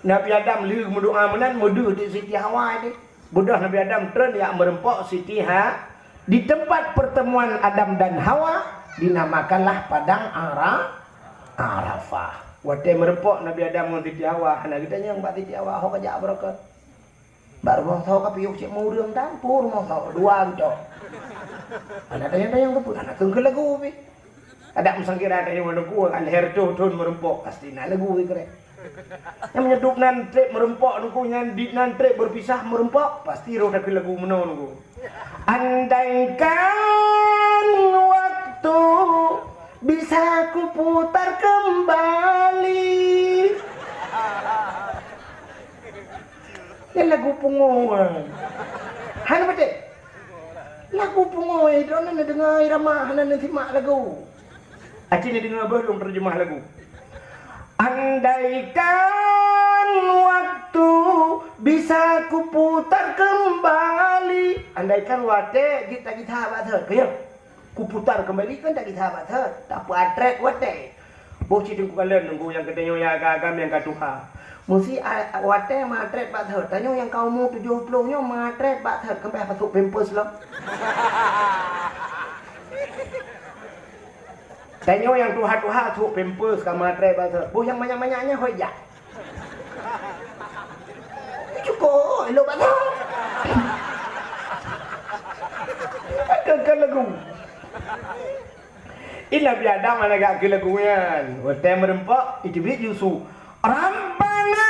Nabi Adam liu berdoa menan mudu di Siti Hawa ni. Budak Nabi Adam tren yang merempok Siti Ha. Di tempat pertemuan Adam dan Hawa dinamakanlah padang Arafah. Waktu merempok Nabi Adam dengan Siti Hawa. Anak kita yang buat Siti Hawa hok aja berkat. Baru mau tahu kapiuk cik murung tampur mau tahu dua gitu. Anak yang tu pun anak kengkel lagu bi. Ada musangkira ada yang menunggu kan leher tu merempok pasti nak lagu keren. Yang menyedup nanti merempok nunggu yang nanti berpisah merempok pasti roda ke lagu menunggu. Andaikan waktu bisa ku putar kembali. Yang lagu punguan. Hana betul. Lagu punguan itu nana dengar irama nana simak lagu. Acik ni dengar belum terjemah lagu. Andaikan waktu bisa ku putar kembali. Andaikan waktu kita bater, kaya ku putar kembali kan tak kita bater. Tak apa atret waktu. Bocah tu kalian nunggu yang katanya yang agam yang katuha. Mesti waktu matret bater. Tanya yang kau mau 70-nya matret bater kembali masuk pampers lah. Tanya yang tuha-tuha tu pampers ke matret bater. Bu yang banyak-banyaknya hojak. Cukup, elok bater. Ada lagu. Ila biada mana gak ke lagu yan. Waktu merempak itu bit Yusuf. Rabbana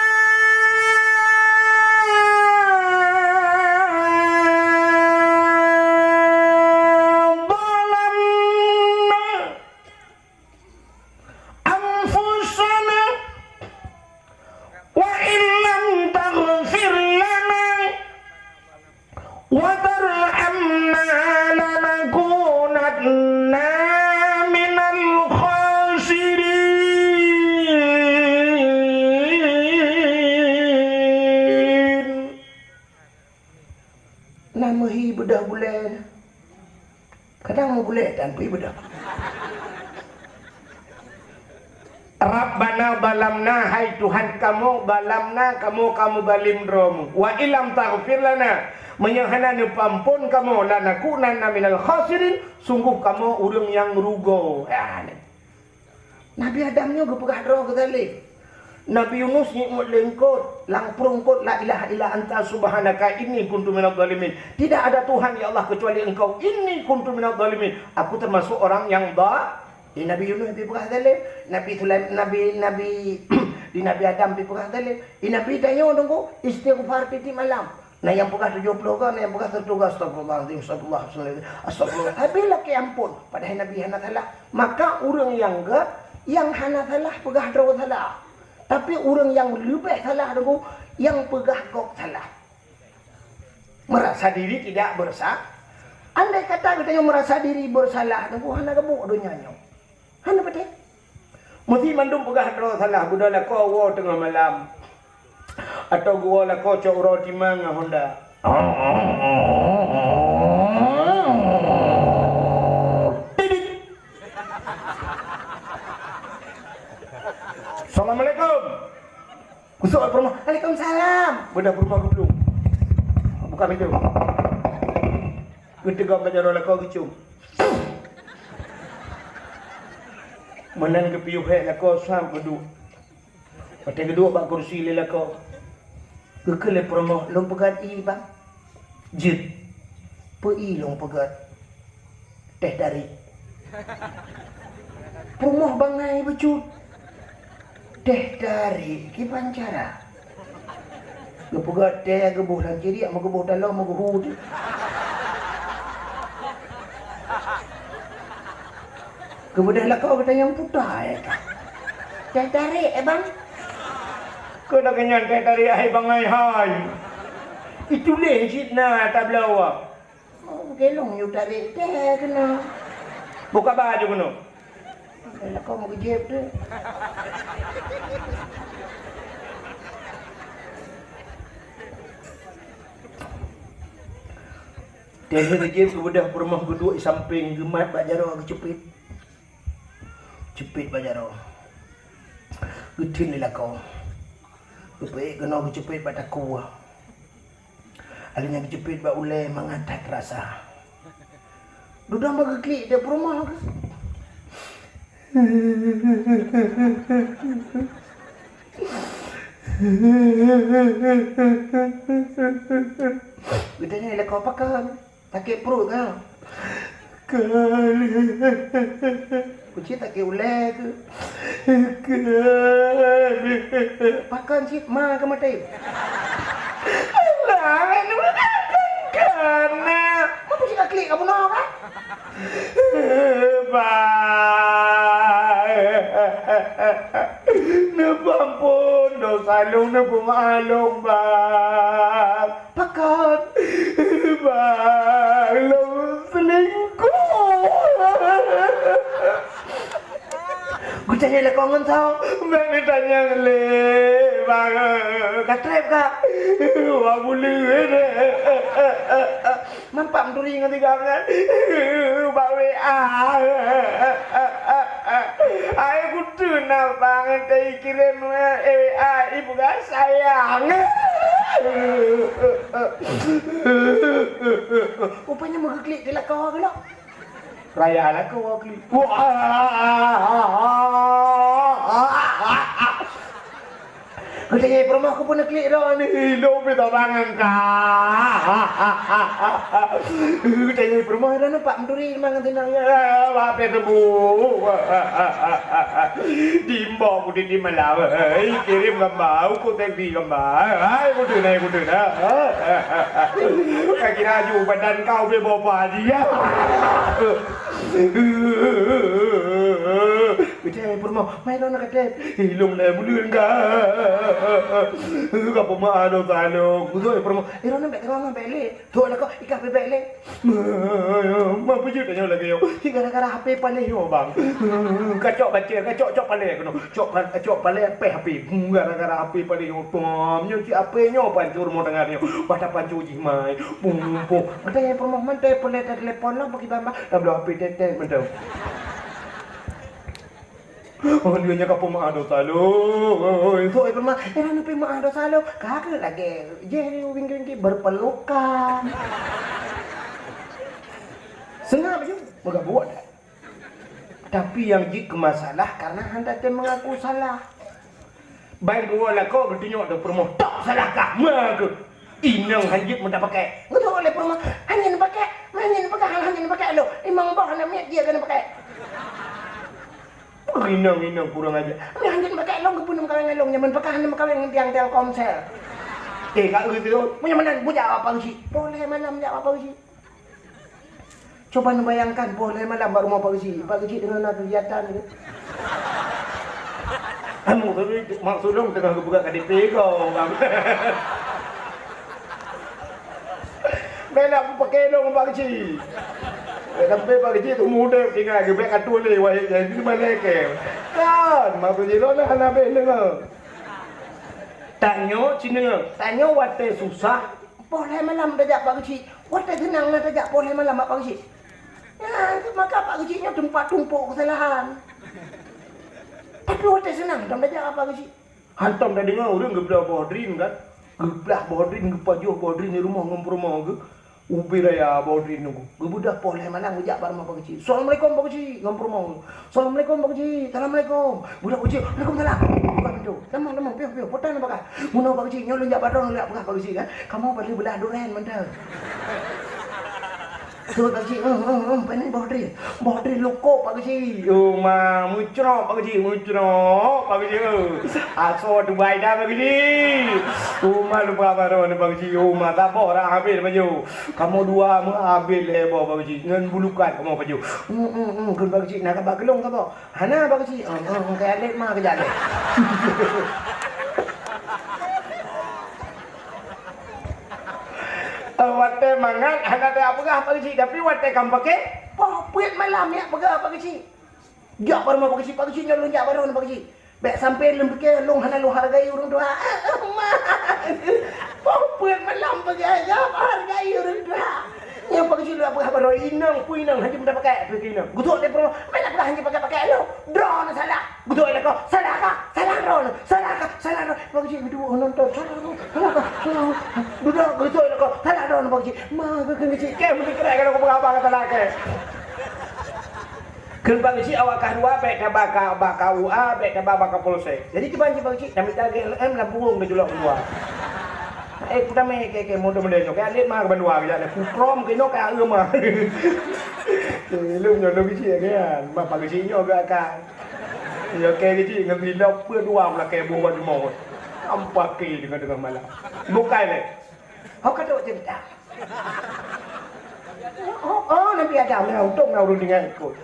minal khasirin. nama hi bedah bulan. Kadang mau bulan dan pi bedah. Rabbana balamna, hai Tuhan kamu balamna, kamu balim romu. Wa ilam taghfir lana, menyahana pampun kamu lanakunanna minal khasirin, sungguh kamu urang yang rugo. Nabi Adamnya gepegah doa ke tali. Nabi Yunus nyimut lengkot, lang perungkot la ilaha illa anta subhanaka inni kuntu minadh dhalimin. Tidak ada Tuhan ya Allah kecuali Engkau. Inni kuntu minadh dhalimin. Aku termasuk orang yang di Nabi Yunus pi pegah tali, Nabi Sulaiman, Nabi di Nabi Adam pi pegah tali. Di Nabi Dayo dongko istighfar piti malam. Nah yang pegah 70 kan, yang pegah 30 astagfirullahaladzim, astagfirullah. Habis laki ampun pada Nabi hana salah. Maka orang yang hana salah pegah doa salah. Tapi orang yang lebih salah dongko yang pegah gok salah. Merasa diri tidak bersalah. Andai kata kita yang merasa diri bersalah, dongko hana gebuk donyanya. Hana betul. Mesti mandum pegah doa salah, budala kau tengah malam. Atau gua lah kau cok roti manga Honda. Assalamualaikum. Kusuk rumah. Waalaikumsalam. Bedah rumah dulu. Buka pintu. Ketika baca rola kau kecum. Menan ke piuh lah kau sam kedua. Pada kedua bak kursi lila kau. Kekele promo long pegat i bang. Jit. Pe long pegat. Teh dari. Promo bang nai becut. Teh dari ki pancara. Gepegat teh gebuh lang kiri mau gebuh dalam mau gebuh. Kemudian kau kata yang putah ya. Teh dari bang. Kau dah kenyang teh dari ai bang ai hai. Itu leh sitna tak belawa. Oh, gelong you tarik teh kena. Buka baju kena. Kalau kau mau kejep tu. Teh kejep kebedah rumah kedua samping gemat bak jaro kecepit. Cepit bak jaro. Getin lah kau. Baik kena kecepit pada kuah. Alihnya kecepit bak ulai mengatak rasa. Dudang bagi klik dia perumah ke? Bedanya ialah kau pakai sakit perut kan? Kali kucing tak ke ulai ke? Kali pakan sih mah ke mati. Alah, ini karena apa sih klik kamu nak kan? Nepampun dosa long nepumalong bang. Pakat bang long selingkuh. Gue tanya lah kau ngentau. Bang tanya le bang katrep kak. Wah boleh deh. Mampak menturi ngerti kan? Bak WA. Aku tuh nak banget dari kirim WA ibu kan sayang. Rupanya mau klik dia lah kau ke nak? Raya lah kau klik. Kau tanya perempuan aku pun nak klik dah ni. Lopi tak bangan kah? Kau tanya perempuan dah nampak menturi mangan tenangnya. Apa tebu? Dimba aku di malam. Kirim gambar aku tegi gambar. Aku tu nak. Kau kira aju badan kau berapa dia? Kita permo, mai lo nak kata, hilung le bulu enggak. Kau permo ado talo, kudo permo. Iro nak bele, tu nak kau ikat bele. Mampu je tanya lagi yo. Gara-gara HP paling yo bang. Kacok baca, kacok paling kono. Cok paling HP HP. Gara-gara HP paling yo tom. Nyo si HP nyo pancur mo dengar nyo. Pada pancu ji mai. Pung. Ada yang permo mantai pelet telepon lo bagi bamba. Dah HP tetek mendam. Oh dia nya kapo mak ado talo. So itu mah nak pi mak ado talo. Kagak lagi. Je ni wing-wing berpelukan. Senang je moga buat dah. Tapi yang jik masalah karena anda teh mengaku salah. Baik gua lah kau bertanya ada permo tak salah kah? Mak inang hanjit mudah pakai. Betul oleh permo hanya pakai, hanya pakai lo. Imang bah namanya dia kena pakai. Inang kurang aja. Ni hanjin pakai long kepunum kawin long nyaman pakai hanjin kawin tiang Telkomsel. Kak gitu. Punya mana budak apa sih? Boleh malam budak apa sih? Coba bayangkan boleh malam baru mau Pak Haji dengan kegiatan gitu. Kamu tu maksud dong tengah buka KDP kau bang. Bela aku pakai dong Pak Haji. Sampai Pak Haji tu muda tinggal ke bek atu le wahai jadi balik ke. Kan maksud lo nak hanabe dengar. Tanya wate susah. Boleh malam tajak Pak Haji. Wate senang nak tajak boleh malam Pak Haji. Ya, maka Pak Haji nya tempat tumpuk kesalahan. Tapi wate senang dah tajak Pak Haji. Hantam dah dengar orang geblah bodrin kan. Geblah bodrin gepajuh bodrin di rumah ngomong ke. Ubi raya bodrin nunggu. Gebudak boleh malam ujak bareng Pak Haji. Assalamualaikum Pak Haji, ngomong. Assalamualaikum Pak Haji. Assalamualaikum. Budak Haji, Waalaikumsalam. Buka pintu. Lemang, piu, potan apa kah? Muno Pak Haji, nyolong jak bareng nak Pak Haji kan. Kamu perlu belah duren mentah. Tu Pak Haji, pening bodrin loko Pak Haji. Ma mucro Pak Haji. Pak Haji. Aso Dubai dah Pak Haji. Ma lupa baron Pak Haji. Ma tak orang habis baju. Kamu dua ambil lebo Pak Haji. Ngan bulukan kamu baju. Kun Pak Haji nak kabak kelong kamu. Hana Pak Haji. Kayak lek mah kerja lek. Wate mangan anak dia apa Pak Haji tapi wate kam pakai popet malam ya apa Pak Haji. Jak baru Pak Haji nyolong jak baru Pak Haji. Bek sampai lem pakai long hana lo hargai urang tua. Popet malam pakai ya hargai urang tua. Yang Pak Haji lu apa baru inang haji mudah pakai inang. Gutuk dia perlu mana pernah haji pakai lo. Drone salah. Gutuk dia kau salah kah? Salah drone. Pak Haji dua nonton salah. Duduk gutuk dia kau salah drone Pak Haji. Mah ke kena cik kem mesti kena kalau kau apa kata laki. Ken Pak Haji awak kedua baik baka UA baik baka polsek. Jadi cuba Pak Haji kami tak LM lampung ke julak dua. Kita main kayak model tu, kayak lihat mah bandua aja, aku prom keno kayak mah. Lu nyolong biji kan, mah Pak Haji juga kan. Ya kayak biji ngambil lok berdua lah kayak buat mau. Ampak ke dengan malam. Bukai le. Kau kata cerita. Oh, Nabi Adam lah, untung nak urus dengan ikut.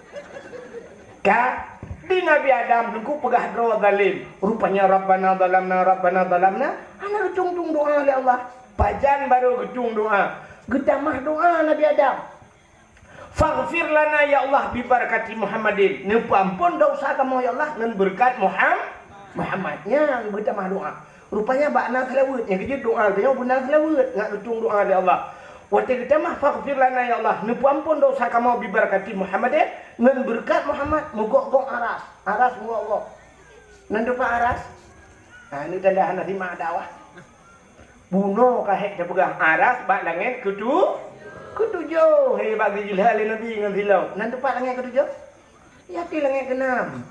Kah? Di Nabi Adam dulu pegah doa zalim. Rupanya Rabbana zalamna. Ana getung doa oleh Allah. Pajan baru getung doa. Gedamah doa Nabi Adam. Faghfir lana ya Allah bi barakati Muhammadin. Ampun dosa kamu ya Allah dengan berkat Muhammadnya gedamah doa. Rupanya bakna selawat. Yang kerja doa dia benar selawat. Nak getung doa oleh Allah. Waktu kita mah faghfir lana ya Allah. Ampun dosa kamu bi barakati Muhammadin. Ngan berkat Muhammad mogok aras mogok. Nanti Pak aras. Nah ini tanda anak lima dakwah. Buno kahek dah pegang aras bak langit ketujuh. Hei bagi jilhal Nabi ngan silau. Nanti Pak langit ketujuh. Ya ti langit keenam.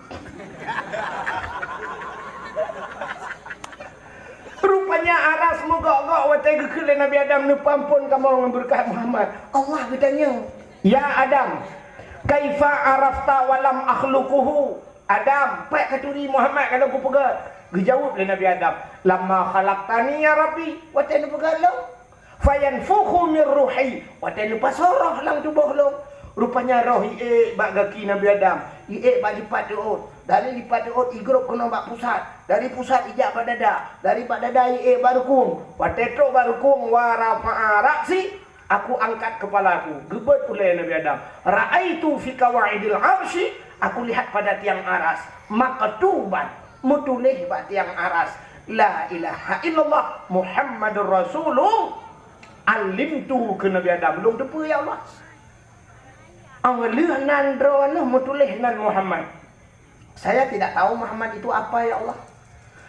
Rupanya aras mogok waktu gekele Nabi Adam ampun kamu ngan berkat Muhammad. Allah bertanya, "Ya Adam, kaifa arafta walam akhluquhu?" Adam, pak katuri Muhammad kalau aku pegat. Dijawab oleh Nabi Adam, "Lamma khalaqtani ya Rabbi." Waktu ni pegat lo. Fayanfukhu min ruhi. Waktu ni pasarah lang tubuh lo. Rupanya rohi bak gaki Nabi Adam. Ie bak lipat diut. Dari lipat diut igrup kena bak pusat. Dari pusat ijak bak dada. Dari bak dada ie barukung. Watetrok barukung warafa'a raksi. Aku angkat kepalaku. Gebet pula Nabi Adam. Ra'aitu fi kawaidil arsy. Aku lihat pada tiang aras. Maktuban. Mutulih bak tiang aras. La ilaha illallah Muhammadur Rasulullah. Alimtu ke Nabi Adam. Long depa ya Allah. Anggeluh nan drone mutulih nan Muhammad. Saya tidak tahu Muhammad itu apa ya Allah.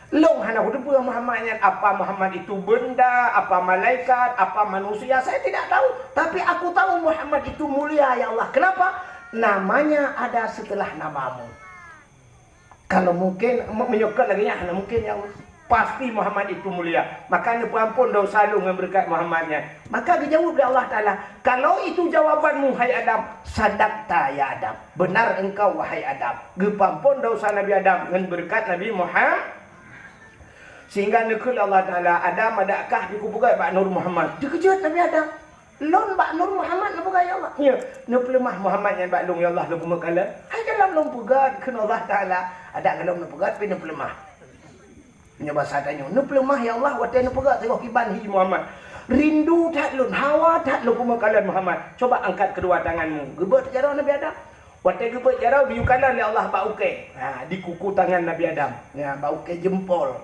Long hana aku depa Muhammadnya apa Muhammad itu benda, apa malaikat, apa manusia, saya tidak tahu. Tapi aku tahu Muhammad itu mulia ya Allah. Kenapa? Namanya ada setelah namamu. Kalau mungkin menyukai lagi ya, mungkin ya Allah. Pasti Muhammad itu mulia. Makanya perampun dosa lu dengan berkat Muhammadnya. Maka dijawab oleh Allah Ta'ala. Kalau itu jawabanmu hai Adam. Sadaqta ya Adam. Benar engkau wahai Adam. Gepampun dosa Nabi Adam dengan berkat Nabi Muhammad. Sehingga nekul Allah Ta'ala. Adam adakah dikubukai Pak Nur Muhammad. Dikejut Nabi Adam. Lon Pak Nur Muhammad lepukai ya Allah. Ya. Nepelemah Muhammad yang Pak Long ya Allah. Lepumah kala. Hai dalam long pegat. Kena Allah Ta'ala. Ada kalau nepegat. Tapi nepelemah. Mencoba sadanya, nu pelemah ya Allah, watai nu pegat tengok kiban hiji Muhammad. Rindu tak lun, hawa tak lu kumakalan Muhammad. Coba angkat kedua tanganmu. Gebet jarau Nabi Adam. Watai gebet jarau diukalan oleh Allah bauke. Di kuku tangan Nabi Adam. Ya, bauke jempol.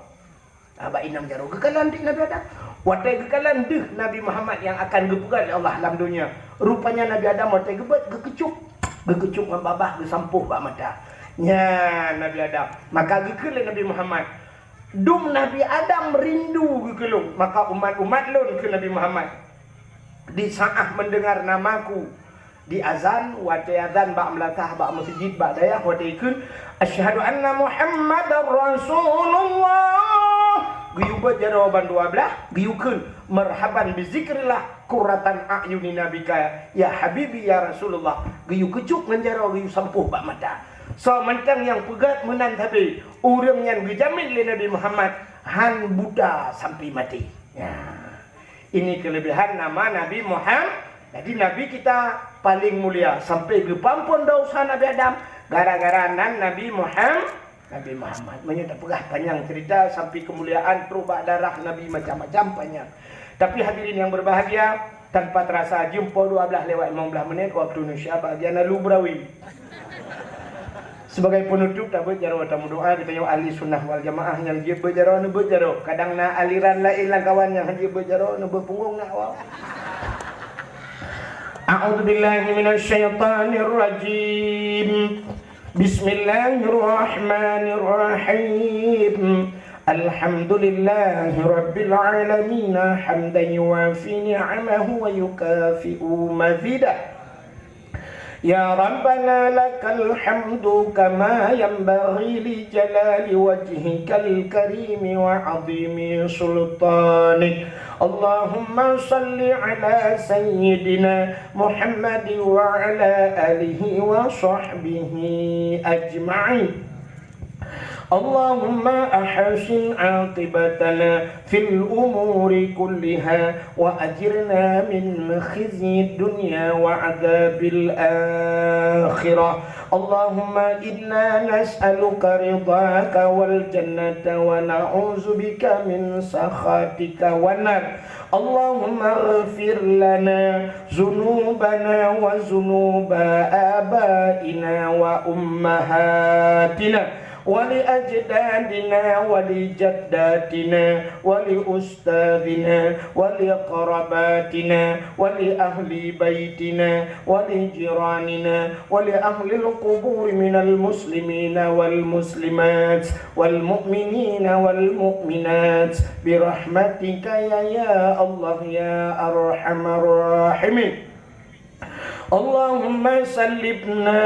Ba inam jarau gekalan di Nabi Adam. Watai gekalan deh Nabi Muhammad yang akan gepegat oleh Allah dalam dunia. Rupanya Nabi Adam watai gebet gekecup. Gekecup membabah gesampuh bak mata. Ya Nabi Adam. Maka gekele Nabi Muhammad. Dum Nabi Adam rindu gelung, maka umat-umat lun ke Nabi Muhammad. Di saat mendengar namaku di azan, watai azan bak melatah bak masjid bak dayah watai ikun asyhadu anna Muhammadar Rasulullah. Giyubat jawaban 12, giyukun marhaban bizikrillah qurratan a'yuni nabika ya habibi ya Rasulullah. Giyu kecuk menjarau giyu sampuh bak mata. So mentang yang pegat menan tapi orang yang dijamin oleh Nabi Muhammad han Buddha sampai mati. Ya. Ini kelebihan nama Nabi Muhammad. Jadi Nabi kita paling mulia sampai ke pampun dosa Nabi Adam gara-gara nan Nabi Muhammad. Nabi Muhammad menyebut pegah panjang cerita sampai kemuliaan perubah darah Nabi macam-macam panjang. Tapi hadirin yang berbahagia, tanpa terasa jumpa 12 lewat 15 menit waktu Indonesia bagian lubrawi. Sebagai penutup tak berjaro tamu doa kita yang ahli sunnah wal jamaah yang dia berjaro nu berjaro. Kadang na aliran lain lah kawan yang dia berjaro nu berpunggung nak wau. A'udzu billahi minasyaitonir rajim. Bismillahirrahmanirrahim. Alhamdulillahi rabbil alamin hamdan yuwafi ni'amahu wa yukafi'u mazidah. Ya Rabbana lakal hamdu kama yanbaghi li jalali wajhikal karimi wa azimi sultanik. Allahumma salli ala sayyidina Muhammad wa ala alihi wa sahbihi ajma'in. اللهم أحسن عاقبتنا في الأمور كلها وأجرنا من خزي الدنيا وعذاب الآخرة اللهم إنا نسألك رضاك والجنة ونعوذ بك من سخطك والنار اللهم اغفر لنا ذنوبنا وذنوب آبائنا وأمهاتنا ولأجدادنا ولجداتنا ولأستاذنا ولقرباتنا ولأهل بيتنا ولجيراننا ولأهل القبور من المسلمين والمسلمات والمؤمنين والمؤمنات برحمتك يا الله يا أرحم الراحمين اللهم سلمنا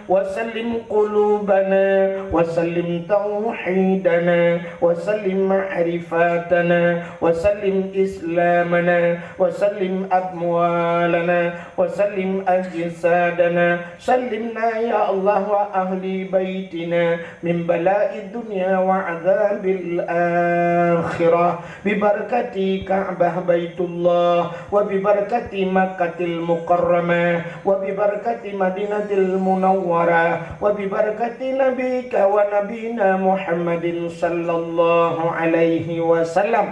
وسلم قلوبنا وسلم توحيدنا وسلم معرفاتنا وسلم إسلامنا وسلم أموالنا وسلم أجسادنا سلمنا يا الله وأهل بيتنا من بلاء الدنيا وعذاب الآخرة ببركة كعبة بيت الله وببركة مكة المكرمة وببركة مدينة المنورة وببركة نبيك ونبينا محمد صلى الله عليه وسلم.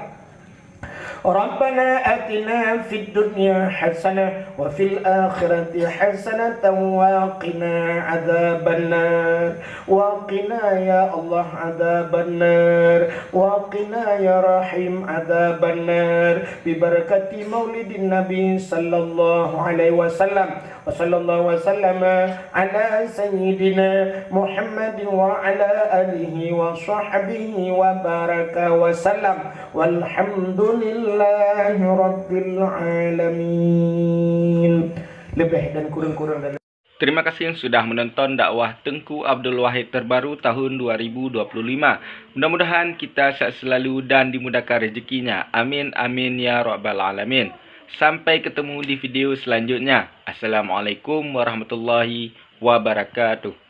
ربنا آتنا في الدنيا حسنة وفي الآخرة حسنة وقنا عذاب النار وقنا يا الله عذاب النار وقنا يا رحيم عذاب النار ببركة مولد النبي صلى الله عليه وسلم وصلى الله وسلم على سيدنا محمد وعلى آله وصحبه وبارك وسلم والحمد لله رب العالمين. Lebih dan kurang-kurang dari. Terima kasih yang sudah menonton dakwah Tengku Abdul Wahid terbaru tahun 2025. Mudah-mudahan kita sehat selalu dan dimudahkan rezekinya. Amin amin ya rabbal alamin. Sampai ketemu di video selanjutnya. Assalamualaikum warahmatullahi wabarakatuh.